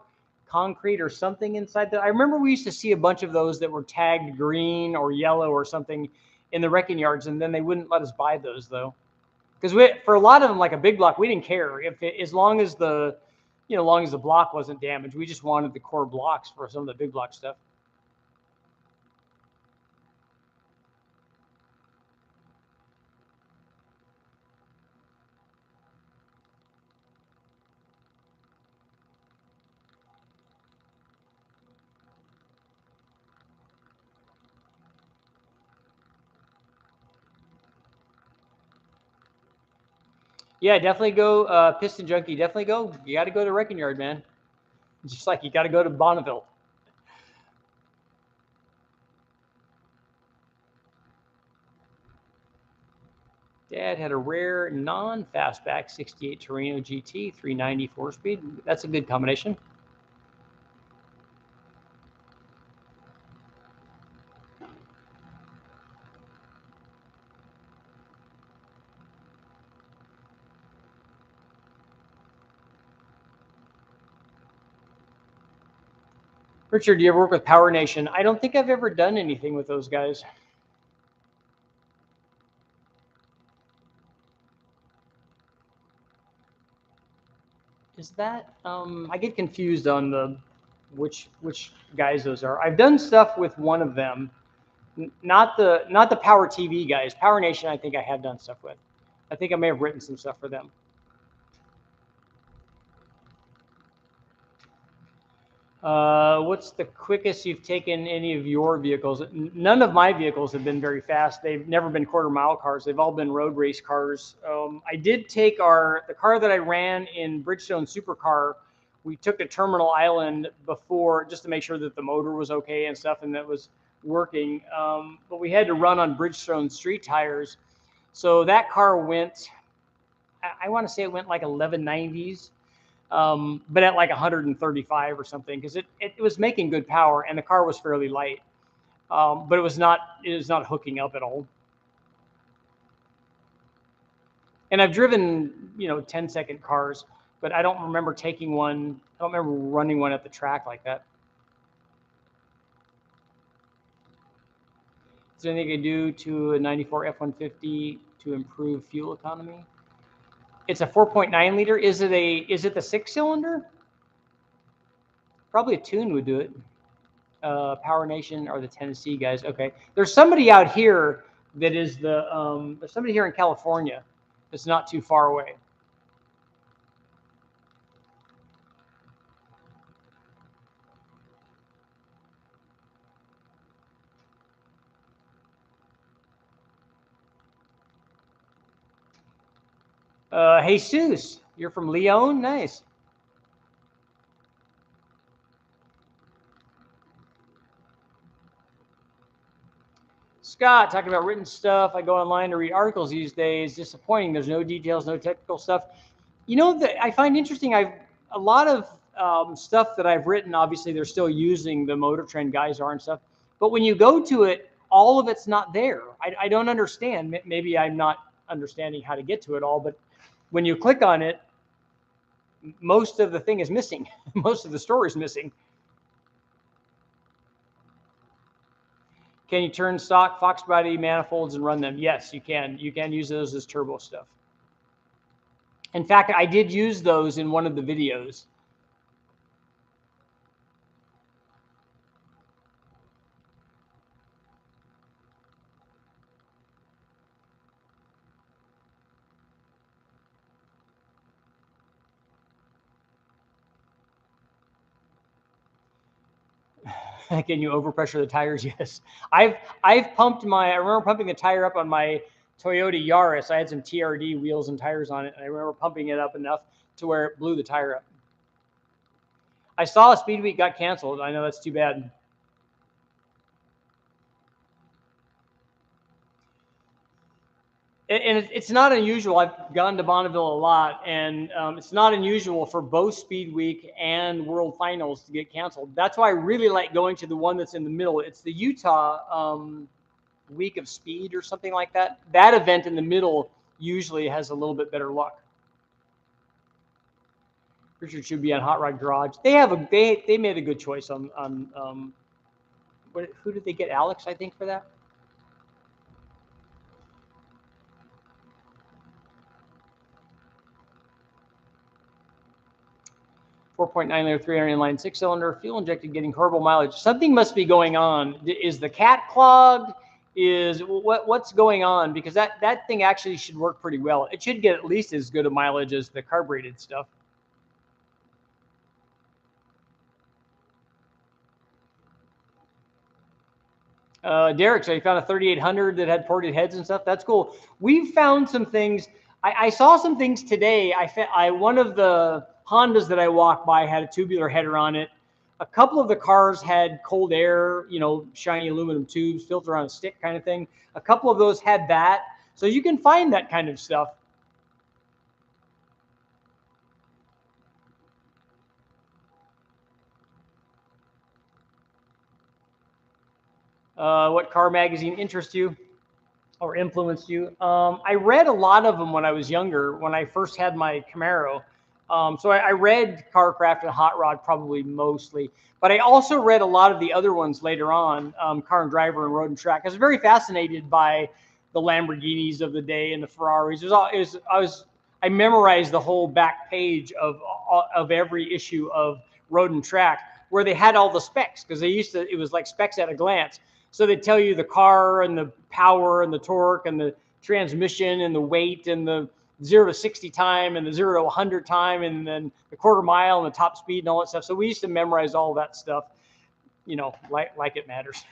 concrete or something inside that? I remember we used to see a bunch of those that were tagged green or yellow or something in the wrecking yards, and then they wouldn't let us buy those though. Because for a lot of them, like a big block, we didn't care as long as the, long as the block wasn't damaged. We just wanted the core blocks for some of the big block stuff. Yeah, definitely go Piston Junkie. Definitely go. You got to go to Wrecking Yard, man. Just like you got to go to Bonneville. Dad had a rare non-fastback 68 Torino GT 390 4-speed. That's a good combination. Richard, do you ever work with Power Nation? I don't think I've ever done anything with those guys. Is that I get confused on the which guys those are. I've done stuff with one of them, not the Power TV guys. Power Nation, I think I have done stuff with. I think I may have written some stuff for them. What's the quickest you've taken any of your vehicles? None of my vehicles have been very fast. They've never been quarter-mile cars. They've all been road race cars. I did take the car that I ran in Bridgestone Supercar. We took to Terminal Island before just to make sure that the motor was okay and stuff and that was working. But we had to run on Bridgestone street tires. So that car went, I want to say it went like 1190s. But at like 135 or something, because it was making good power and the car was fairly light, but it was not hooking up at all. And I've driven 10-second cars, but I don't remember taking one. I don't remember running one at the track like that. Is there anything I can do to a 94 F-150 to improve fuel economy? It's a 4.9 liter. Is it the 6-cylinder? Probably a tune would do it. Power Nation or the Tennessee guys. Okay, there's somebody out here that is there's somebody here in California that's not too far away. Jesus, you're from Leon? Nice. Scott, talking about written stuff. I go online to read articles these days. Disappointing. There's no details, no technical stuff. That I find interesting. A lot of stuff that I've written, obviously, they're still using the Motor Trend guys and stuff. But when you go to it, all of it's not there. I don't understand. Maybe I'm not understanding how to get to it all. But when you click on it, most of the thing is missing. Most of the story is missing. Can you turn stock Fox body manifolds and run them? Yes, you can. You can use those as turbo stuff. In fact, I did use those in one of the videos. Can you overpressure the tires? Yes. I've pumped I remember pumping the tire up on my Toyota Yaris. I had some TRD wheels and tires on it, and I remember pumping it up enough to where it blew the tire up. I saw a Speed Week got canceled. I know that's too bad. And it's not unusual. I've gone to Bonneville a lot, and it's not unusual for both Speed Week and World Finals to get canceled. That's why I really like going to the one that's in the middle. It's the Utah Week of Speed or something like that. That event in the middle usually has a little bit better luck. Richard should be on Hot Rod Garage. They made a good choice on who did they get? Alex, I think, for that. .9 liter, 300 inline, 6-cylinder, fuel injected, getting horrible mileage. Something must be going on. Is the cat clogged? Is what's going on? Because that thing actually should work pretty well. It should get at least as good a mileage as the carbureted stuff. Derek, so you found a 3800 that had ported heads and stuff. That's cool. We've found some things. I saw some things today. One of the Hondas that I walked by had a tubular header on it. A couple of the cars had cold air, shiny aluminum tubes, filter on a stick kind of thing. A couple of those had that. So you can find that kind of stuff. What car magazine interests you or influenced you? I read a lot of them when I was younger, when I first had my Camaro. So I read Carcraft and Hot Rod probably mostly, but I also read a lot of the other ones later on, Car and Driver and Road and Track. I was very fascinated by the Lamborghinis of the day and the Ferraris. I memorized the whole back page of every issue of Road and Track, where they had all the specs, because it was like specs at a glance. So they tell you the car and the power and the torque and the transmission and the weight and the 0 to 60 time and the 0 to 100 time and then the quarter mile and the top speed and all that stuff. So we used to memorize all that stuff, like it matters.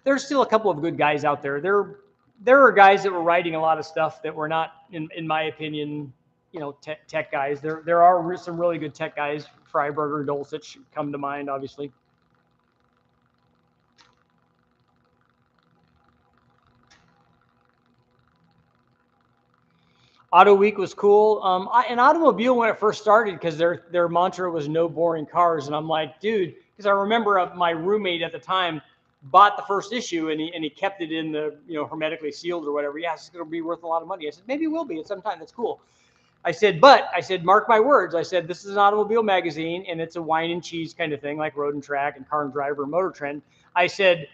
There's still a couple of good guys out there. There are guys that were writing a lot of stuff that were not, in my opinion, tech guys. There are some really good tech guys. Freiberger, Dulcich come to mind, obviously. Auto Week was cool. An automobile when it first started, because their mantra was no boring cars, and I'm like, dude, because I remember my roommate at the time bought the first issue and he kept it in the hermetically sealed or whatever. Yeah, it's going to be worth a lot of money. I said, maybe it will be at some time. That's cool. I said, mark my words. I said, this is an automobile magazine and it's a wine and cheese kind of thing, like Road and Track and Car and Driver and Motor Trend. I said,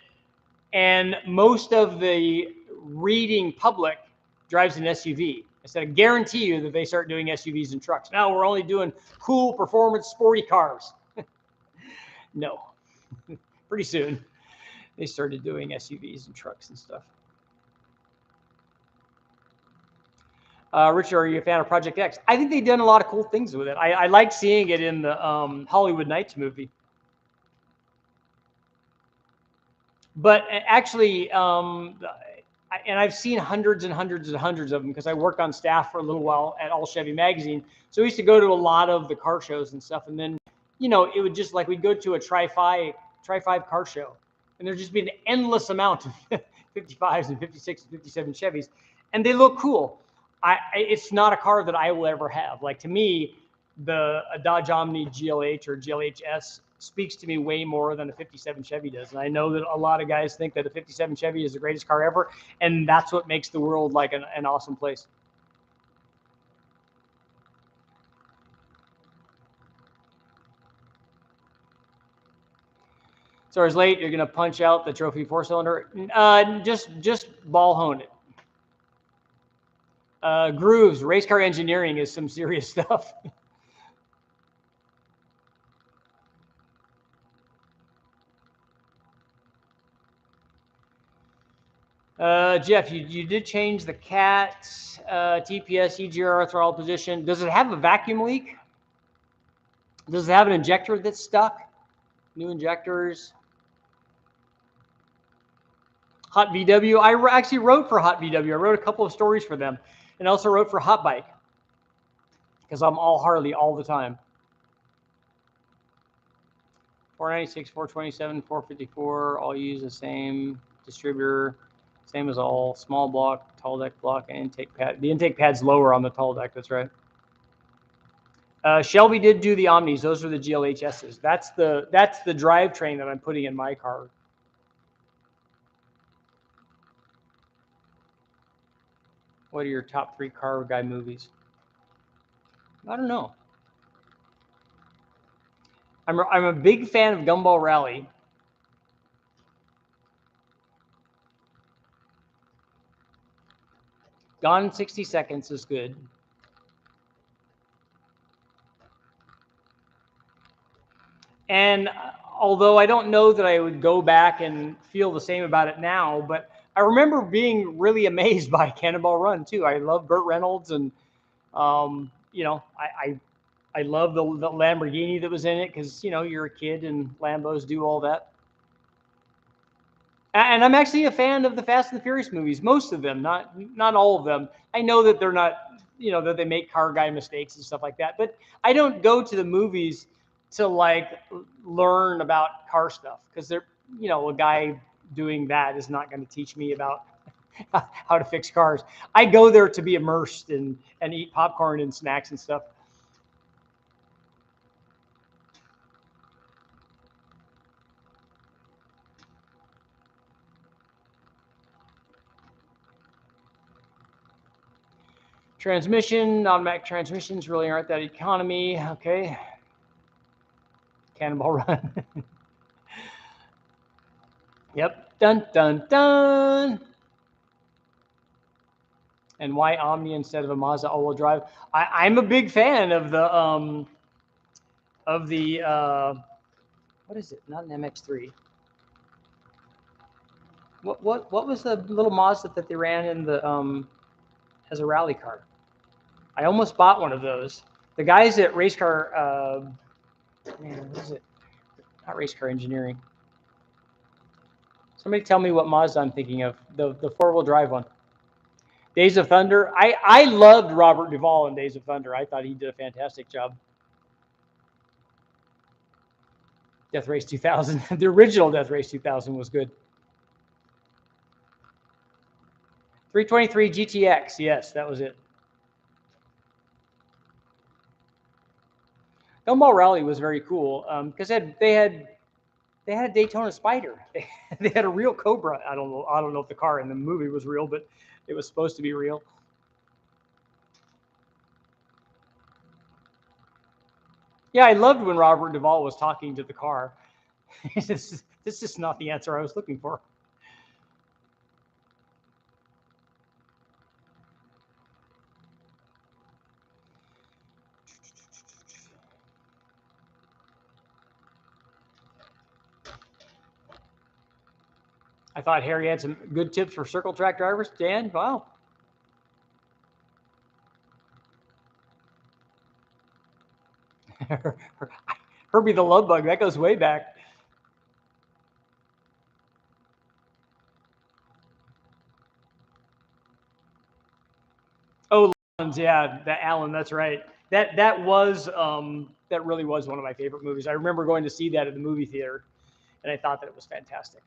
and most of the reading public drives an SUV. I said, I guarantee you that they start doing SUVs and trucks. Now we're only doing cool performance sporty cars. No, pretty soon they started doing SUVs and trucks and stuff. Richard, are you a fan of Project X? I think they've done a lot of cool things with it. I like seeing it in the Hollywood Nights movie. But actually, and I've seen hundreds and hundreds and hundreds of them because I worked on staff for a little while at All Chevy Magazine. So we used to go to a lot of the car shows and stuff. And then, it would just like we'd go to a Tri-5 car show. And there'd just be an endless amount of 55s and 56 and 57 Chevys. And they look cool. It's not a car that I will ever have. Like, to me, a Dodge Omni GLH or GLHS speaks to me way more than a 57 Chevy does. And I know that a lot of guys think that a 57 Chevy is the greatest car ever. And that's what makes the world like an awesome place. So it's late. You're going to punch out the trophy 4-cylinder. Just ball hone it. Grooves, race car engineering is some serious stuff. Jeff, you did change the CAT, TPS, EGR throttle position. Does it have a vacuum leak? Does it have an injector that's stuck? New injectors. Hot VW. I actually wrote for Hot VW. I wrote a couple of stories for them, and also wrote for Hot Bike because I'm all Harley all the time. 496, 427, 454, all use the same distributor, same as all. Small block, tall deck block, and intake pad. The intake pad's lower on the tall deck, that's right. Shelby did do the Omnis. Those are the GLHSs. That's the drivetrain that I'm putting in my car. What are your top 3 car guy movies? I don't know. I'm a big fan of Gumball Rally. Gone in 60 Seconds is good. And although I don't know that I would go back and feel the same about it now, but I remember being really amazed by Cannonball Run too. I love Burt Reynolds, and you know, I love the Lamborghini that was in it because, you know, you're a kid and Lambos do all that. And I'm actually a fan of the Fast and the Furious movies, most of them, not all of them. I know that they're not, you know, that they make car guy mistakes and stuff like that, but I don't go to the movies to like learn about car stuff because they're, you know, a guy doing that is not going to teach me about how to fix cars. I go there to be immersed and eat popcorn and snacks and stuff. Transmission, automatic transmissions really aren't that economy. Okay. Cannonball Run. Yep. Dun, dun, dun. And why Omni instead of a Mazda all-wheel drive? I'm a big fan of the what is it? Not an MX-3. What was the little Mazda that they ran in the as a rally car? I almost bought one of those. The guys at Race Car, man, what is it? Not Race Car Engineering. Somebody tell me what Mazda I'm thinking of. The 4-wheel drive one. Days of Thunder. I loved Robert Duvall in Days of Thunder. I thought he did a fantastic job. Death Race 2000. The original Death Race 2000 was good. 323 GTX. Yes, that was it. Gumball Rally was very cool because they had a Daytona Spider. They had a real Cobra. I don't know if the car in the movie was real, but it was supposed to be real. Yeah, I loved when Robert Duvall was talking to the car. This is not the answer I was looking for. I thought Harry had some good tips for circle track drivers. Dan, wow. Herbie the Love Bug, that goes way back. Oh, yeah, that Alan, that's right. That really was one of my favorite movies. I remember going to see that at the movie theater, and I thought that it was fantastic.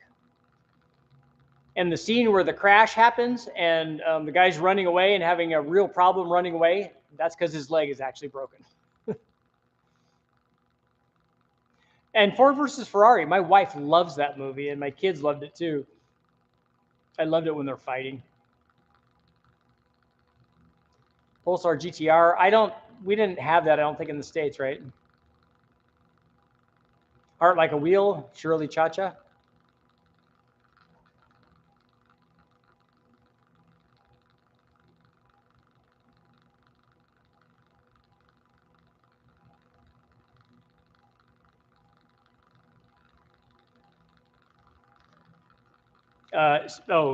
And the scene where the crash happens and the guy's running away and having a real problem running away, that's because his leg is actually broken. And Ford versus Ferrari, my wife loves that movie, and my kids loved it too. I loved it when they're fighting. Pulsar GTR, we didn't have that, I don't think, in the States, right? Heart Like a Wheel, Shirley Cha-Cha.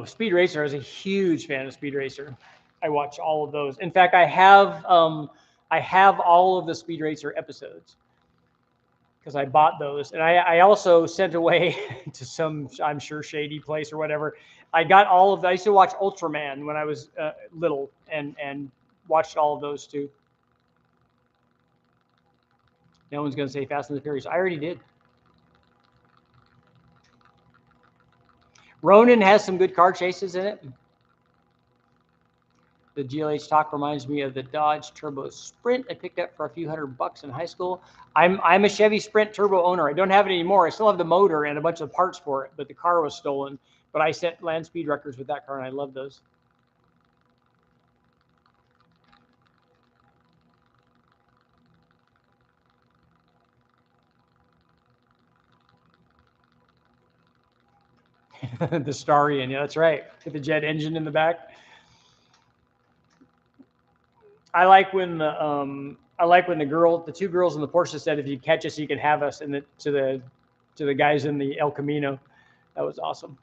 Speed Racer. I was a huge fan of Speed Racer. I watch all of those. In fact, I have all of the Speed Racer episodes because I bought those, and I also sent away to some, I'm sure, shady place or whatever, I got all of. I used to watch Ultraman when I was little, and watched all of those too. No one's going to say Fast and the Furious. I already did. Ronin has some good car chases in it. The GLH talk reminds me of the Dodge Turbo Sprint I picked up for a few $100 in high school. I'm a Chevy Sprint Turbo owner. I don't have it anymore. I still have the motor and a bunch of parts for it, but the car was stolen. But I set land speed records with that car, and I love those. The Starion, yeah, that's right. With the jet engine in the back. I like when the two girls in the Porsche said, "If you catch us, you can have us," and to the guys in the El Camino. That was awesome.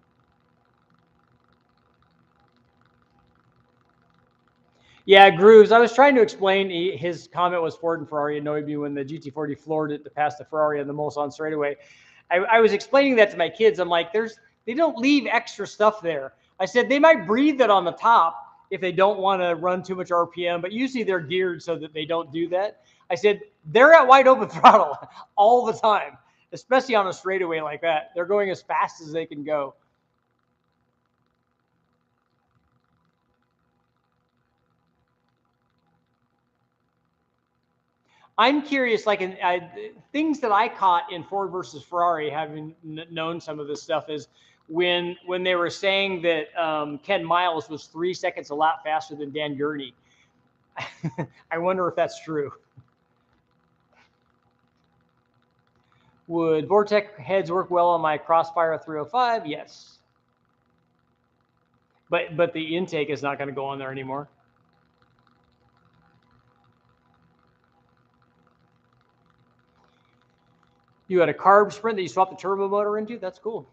Yeah, Grooves. I was trying to explain. His comment was Ford and Ferrari annoyed me when the GT40 floored it to pass the Ferrari on the Mulsanne straightaway. I was explaining that to my kids. I'm like, they don't leave extra stuff there. I said they might breathe it on the top if they don't want to run too much RPM, but usually they're geared so that they don't do that. I said they're at wide open throttle all the time, especially on a straightaway like that. They're going as fast as they can go. I'm curious, like things that I caught in Ford versus Ferrari, having known some of this stuff, is when they were saying that Ken Miles was 3 seconds a lap faster than Dan Gurney. I wonder if that's true. Would Vortec heads work well on my Crossfire 305? Yes. But the intake is not going to go on there anymore. You had a carb sprint that you swapped the turbo motor into? That's cool.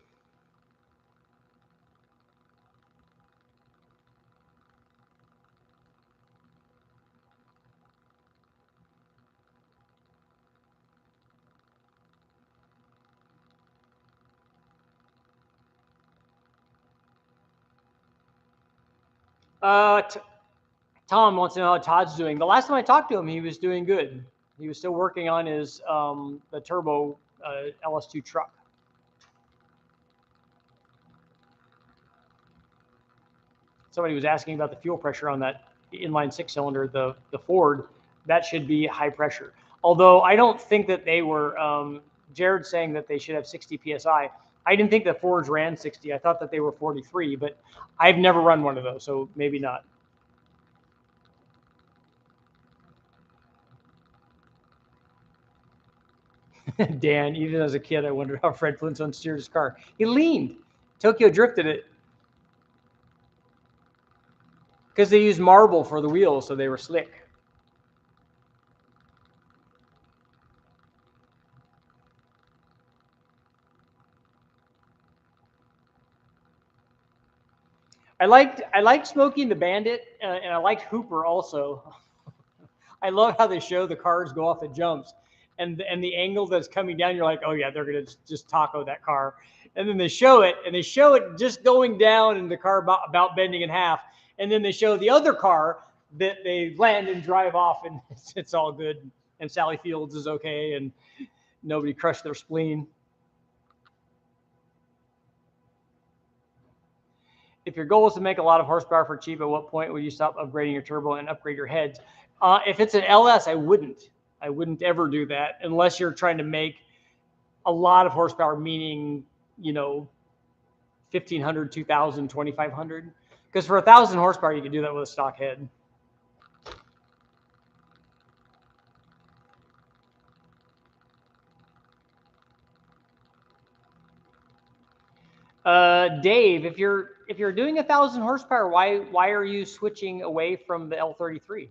Tom wants to know how Todd's doing. The last time I talked to him, he was doing good. He was still working on his the turbo LS2 truck. Somebody was asking about the fuel pressure on that inline 6-cylinder, the Ford. That should be high pressure. Although I don't think that they were. Jared saying that they should have 60 psi. I didn't think the Fords ran 60. I thought that they were 43, but I've never run one of those, so maybe not. Dan, even as a kid, I wondered how Fred Flintstone steered his car. He leaned. Tokyo drifted it because they used marble for the wheels, so they were slick. I liked Smokey and the Bandit, and I liked Hooper also. I love how they show the cars go off the jumps, and the angle that's coming down. You're like, oh yeah, they're gonna just taco that car, and then they show it, just going down, and the car about bending in half, and then they show the other car that they land and drive off, and it's all good, and Sally Fields is okay, and nobody crushed their spleen. If your goal is to make a lot of horsepower for cheap, at what point would you stop upgrading your turbo and upgrade your heads? If it's an LS, I wouldn't. I wouldn't ever do that unless you're trying to make a lot of horsepower, meaning, 1,500, 2,000, 2,500. Because for 1,000 horsepower, you can do that with a stock head. Dave, if you're doing 1,000 horsepower, why are you switching away from the L33?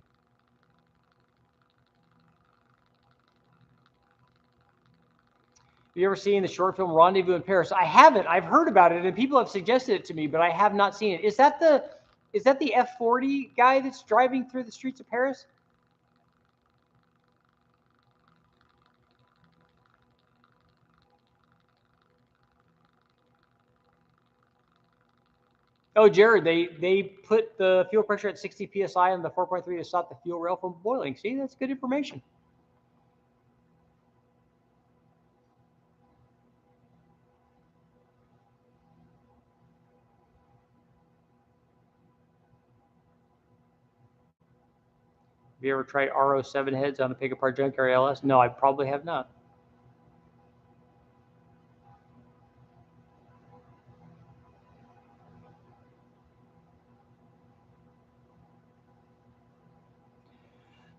Have you ever seen the short film Rendezvous in Paris? I haven't. I've heard about it, and people have suggested it to me, but I have not seen it. Is that the F40 guy that's driving through the streets of Paris? Oh, Jared, they put the fuel pressure at 60 psi on the 4.3 to stop the fuel rail from boiling. See, that's good information. Have you ever tried RO7 heads on a pick apart Junkyard LS? No, I probably have not.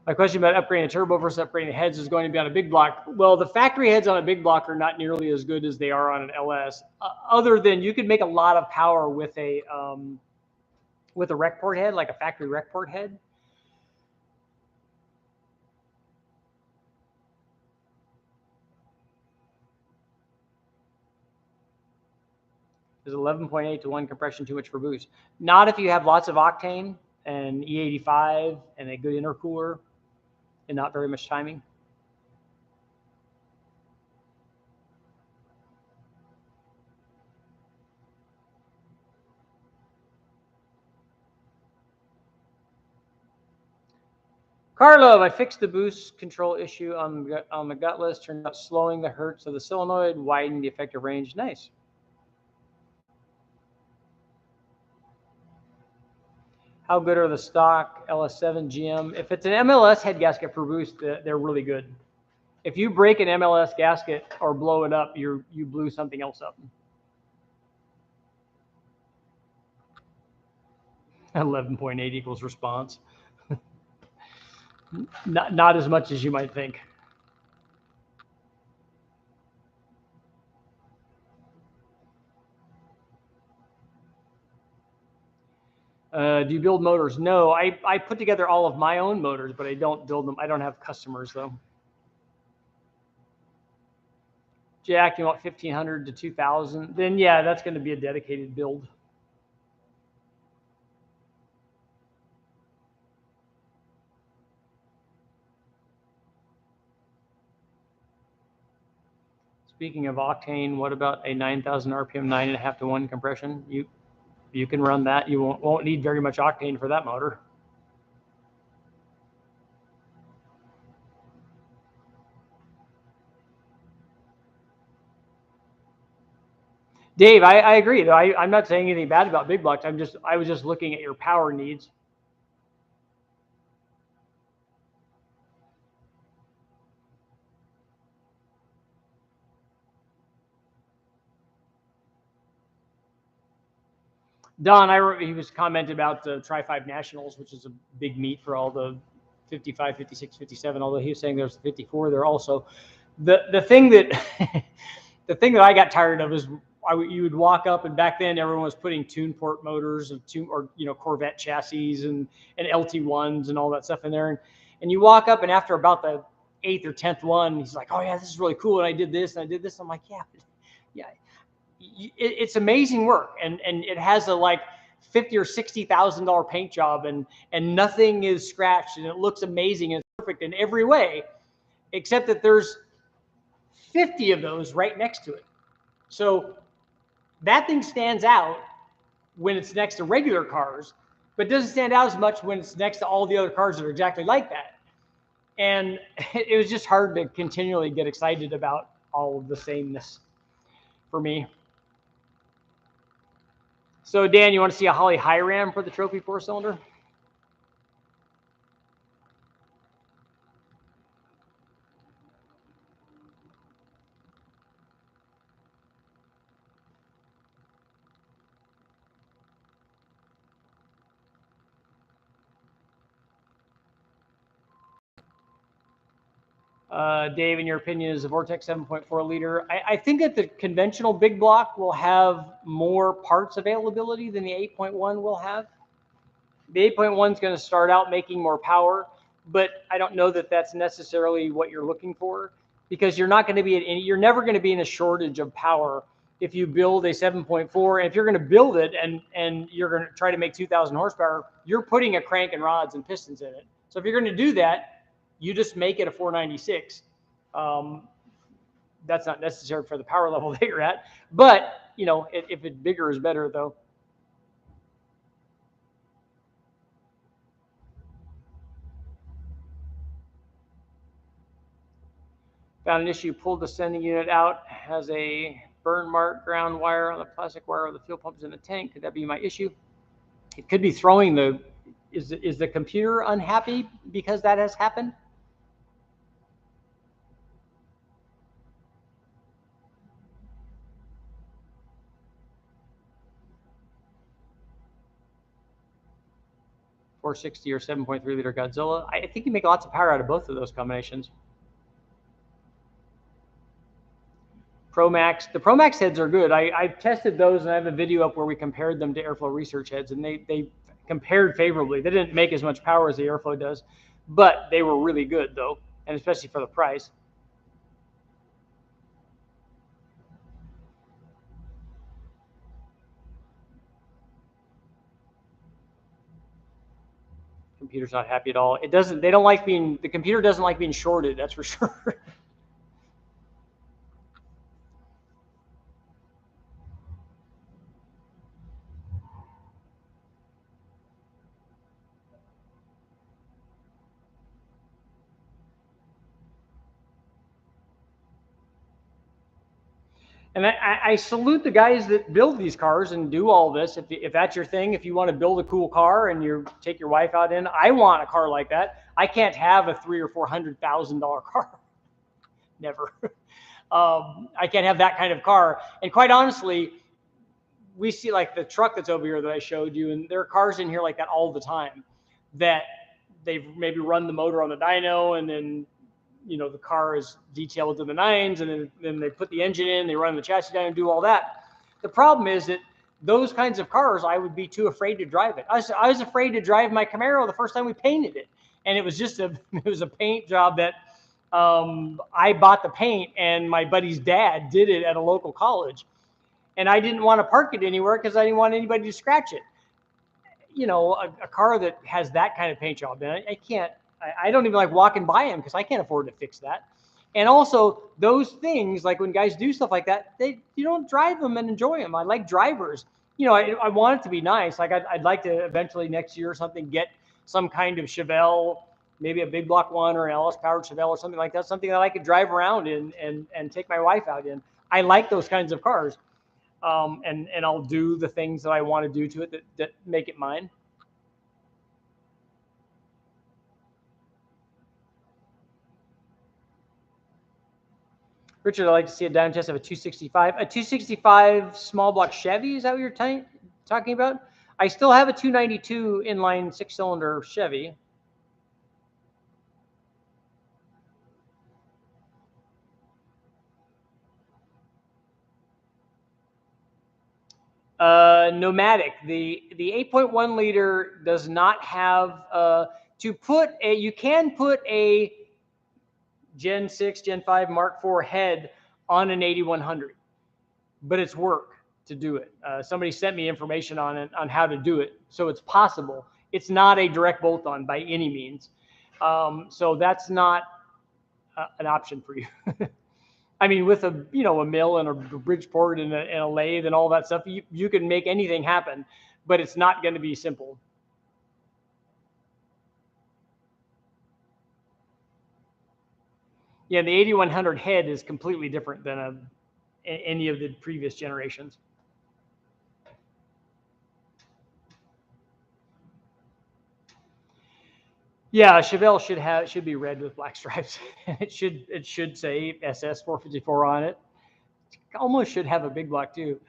My question about upgrading a turbo versus upgrading the heads is going to be on a big block. Well, the factory heads on a big block are not nearly as good as they are on an LS. Other than you could make a lot of power with a rec port head, like a factory rec port head. Is 11.8 to 1 compression too much for boost? Not if you have lots of octane and E85 and a good intercooler and not very much timing. Carlo, I fixed the boost control issue on the gutless. Turned out slowing the hertz of the solenoid, widening the effective range. Nice. How good are the stock LS7 GM? If it's an MLS head gasket for boost, they're really good. If you break an MLS gasket or blow it up, you blew something else up. 11.8 equals response. Not as much as you might think. Do you build motors? No, I put together all of my own motors, but I don't build them. I don't have customers though. Jack, you want 1,500 to 2,000? Then yeah, that's going to be a dedicated build. Speaking of octane, what about a 9,000 RPM 9.5 to 1 compression? You can run that. You won't need very much octane for that motor. Dave, I agree. Though I'm not saying anything bad about big blocks. I was just looking at your power needs. Don, he was commenting about the Tri-5 Nationals, which is a big meet for all the 55, 56, 57. Although he was saying there's 54 there also. The thing that the thing that I got tired of is you would walk up, and back then everyone was putting tune port motors or Corvette chassis and LT1s and all that stuff in there, and you walk up, and after about the 8th or 10th one, he's like, "Oh yeah, this is really cool," and I did this and I did this. I'm like, yeah. It's amazing work, and it has a like $50,000 or $60,000 paint job, and nothing is scratched, and it looks amazing and perfect in every way, except that there's 50 of those right next to it. So that thing stands out when it's next to regular cars, but doesn't stand out as much when it's next to all the other cars that are exactly like that. And it was just hard to continually get excited about all of the sameness for me. So Dan, you want to see a Holley high ram for the trophy 4-cylinder? Dave, in your opinion, is the Vortex 7.4 liter? I think that the conventional big block will have more parts availability than the 8.1 will have. The 8.1 is going to start out making more power, but I don't know that that's necessarily what you're looking for, because you're not going to be you're never going to be in a shortage of power if you build a 7.4. And if you're going to build it and you're going to try to make 2,000 horsepower, you're putting a crank and rods and pistons in it. So if you're going to do that, you just make it a 496. That's not necessary for the power level that you're at, but if it's bigger is better though. Found an issue, pulled the sending unit out, has a burn mark ground wire on the plastic wire where the fuel pump is in the tank. Could that be my issue? It could be throwing the, is the computer unhappy because that has happened? .460 or 7.3 liter Godzilla. I think you make lots of power out of both of those combinations. ProMax, the ProMax heads are good. I've tested those, and I have a video up where we compared them to Airflow Research heads, and they compared favorably. They didn't make as much power as the Airflow does, but they were really good though, and especially for the price. Computer's not happy at all. It doesn't. They don't like being. The computer doesn't like being shorted. That's for sure. And I salute the guys that build these cars and do all this. If that's your thing, if you want to build a cool car and you take your wife out in, I want a car like that. I can't have a $300,000 or $400,000 car. Never. I can't have that kind of car. And quite honestly, we see like the truck that's over here that I showed you, and there are cars in here like that all the time that they've maybe run the motor on the dyno, and then the car is detailed to the nines, and then they put the engine in, they run the chassis down and do all that. The problem is that those kinds of cars, I would be too afraid to drive it. I was afraid to drive my Camaro the first time we painted it, and it was just it was a paint job that I bought the paint, and my buddy's dad did it at a local college, and I didn't want to park it anywhere because I didn't want anybody to scratch it. A car that has that kind of paint job, and I can't. I don't even like walking by them because I can't afford to fix that. And also those things, like when guys do stuff like that, you don't drive them and enjoy them. I like drivers. I want it to be nice. Like I'd like to eventually next year or something get some kind of Chevelle, maybe a big block one or an LS powered Chevelle or something like that. Something that I could drive around in and take my wife out in. I like those kinds of cars. And I'll do the things that I want to do to it that make it mine. Richard, I'd like to see a dyno test of a 265. A 265 small block Chevy, is that what you're talking about? I still have a 292 inline 6-cylinder Chevy. Nomadic. The 8.1 liter does not have you can put a Gen 6, Gen 5 Mark IV head on an 8100, but it's work to do it. Somebody sent me information on it, on how to do it, so it's possible. It's not a direct bolt-on by any means, so that's not an option for you. I mean, with a mill and a Bridgeport and a lathe and all that stuff, you can make anything happen, but it's not going to be simple. Yeah, the 8100 head is completely different than any of the previous generations. Yeah, Chevelle should be red with black stripes. it should say SS 454 on it. It almost should have a big block too.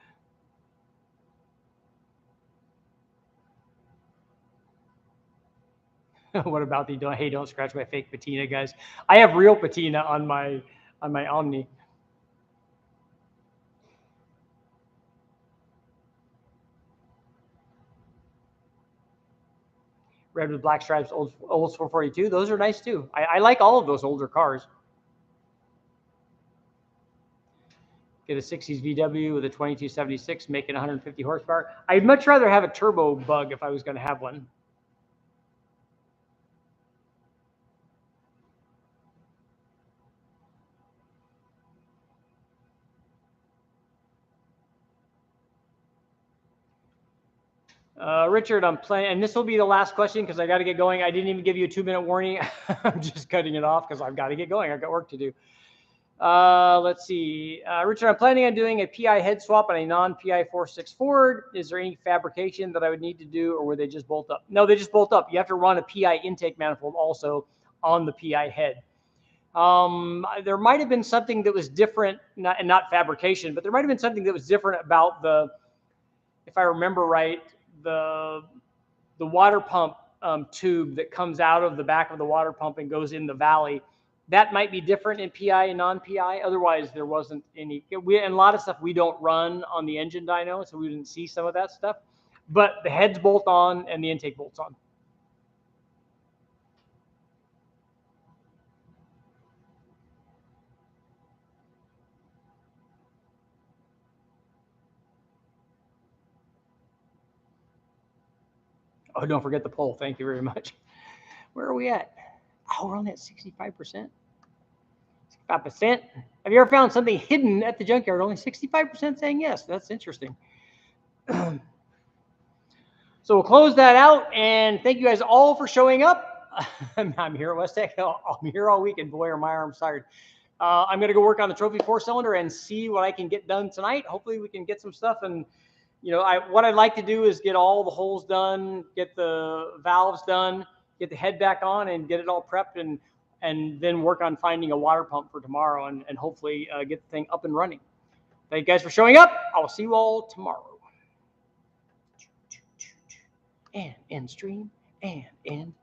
What about the don't scratch my fake patina, guys? I have real patina on my Omni. Red with black stripes, old 442. Those are nice too. I like all of those older cars. Get a 60s VW with a 2276, making 150 horsepower. I'd much rather have a turbo bug if I was going to have one. Richard, I'm playing, and this will be the last question because I got to get going. I didn't even give you a 2-minute warning. I'm just cutting it off because I've got to get going. I've got work to do. Let's see. Richard, I'm planning on doing a PI head swap on a non-PI 4.6 Ford. Is there any fabrication that I would need to do, or would they just bolt up? No, they just bolt up. You have to run a PI intake manifold also on the PI head. There might have been something that was different, not fabrication, but there might have been something that was different about the, if I remember right, the water pump tube that comes out of the back of the water pump and goes in the valley. That might be different in PI and non-PI. Otherwise, there wasn't any. And a lot of stuff we don't run on the engine dyno, so we didn't see some of that stuff. But the heads bolt on and the intake bolts on. Oh, don't forget the pole. Thank you very much. Where are we at? Oh, we're only at 65%. 65%. Have you ever found something hidden at the junkyard? Only 65% saying yes. That's interesting. So we'll close that out, and thank you guys all for showing up. I'm here at West Tech. I'm here all week, and boy, are my arms tired. I'm going to go work on the trophy 4-cylinder and see what I can get done tonight. Hopefully, we can get some stuff. And what I'd like to do is get all the holes done, get the valves done, get the head back on, and get it all prepped, and then work on finding a water pump for tomorrow, and hopefully get the thing up and running. Thank you guys for showing up. I'll see you all tomorrow. And end stream, and end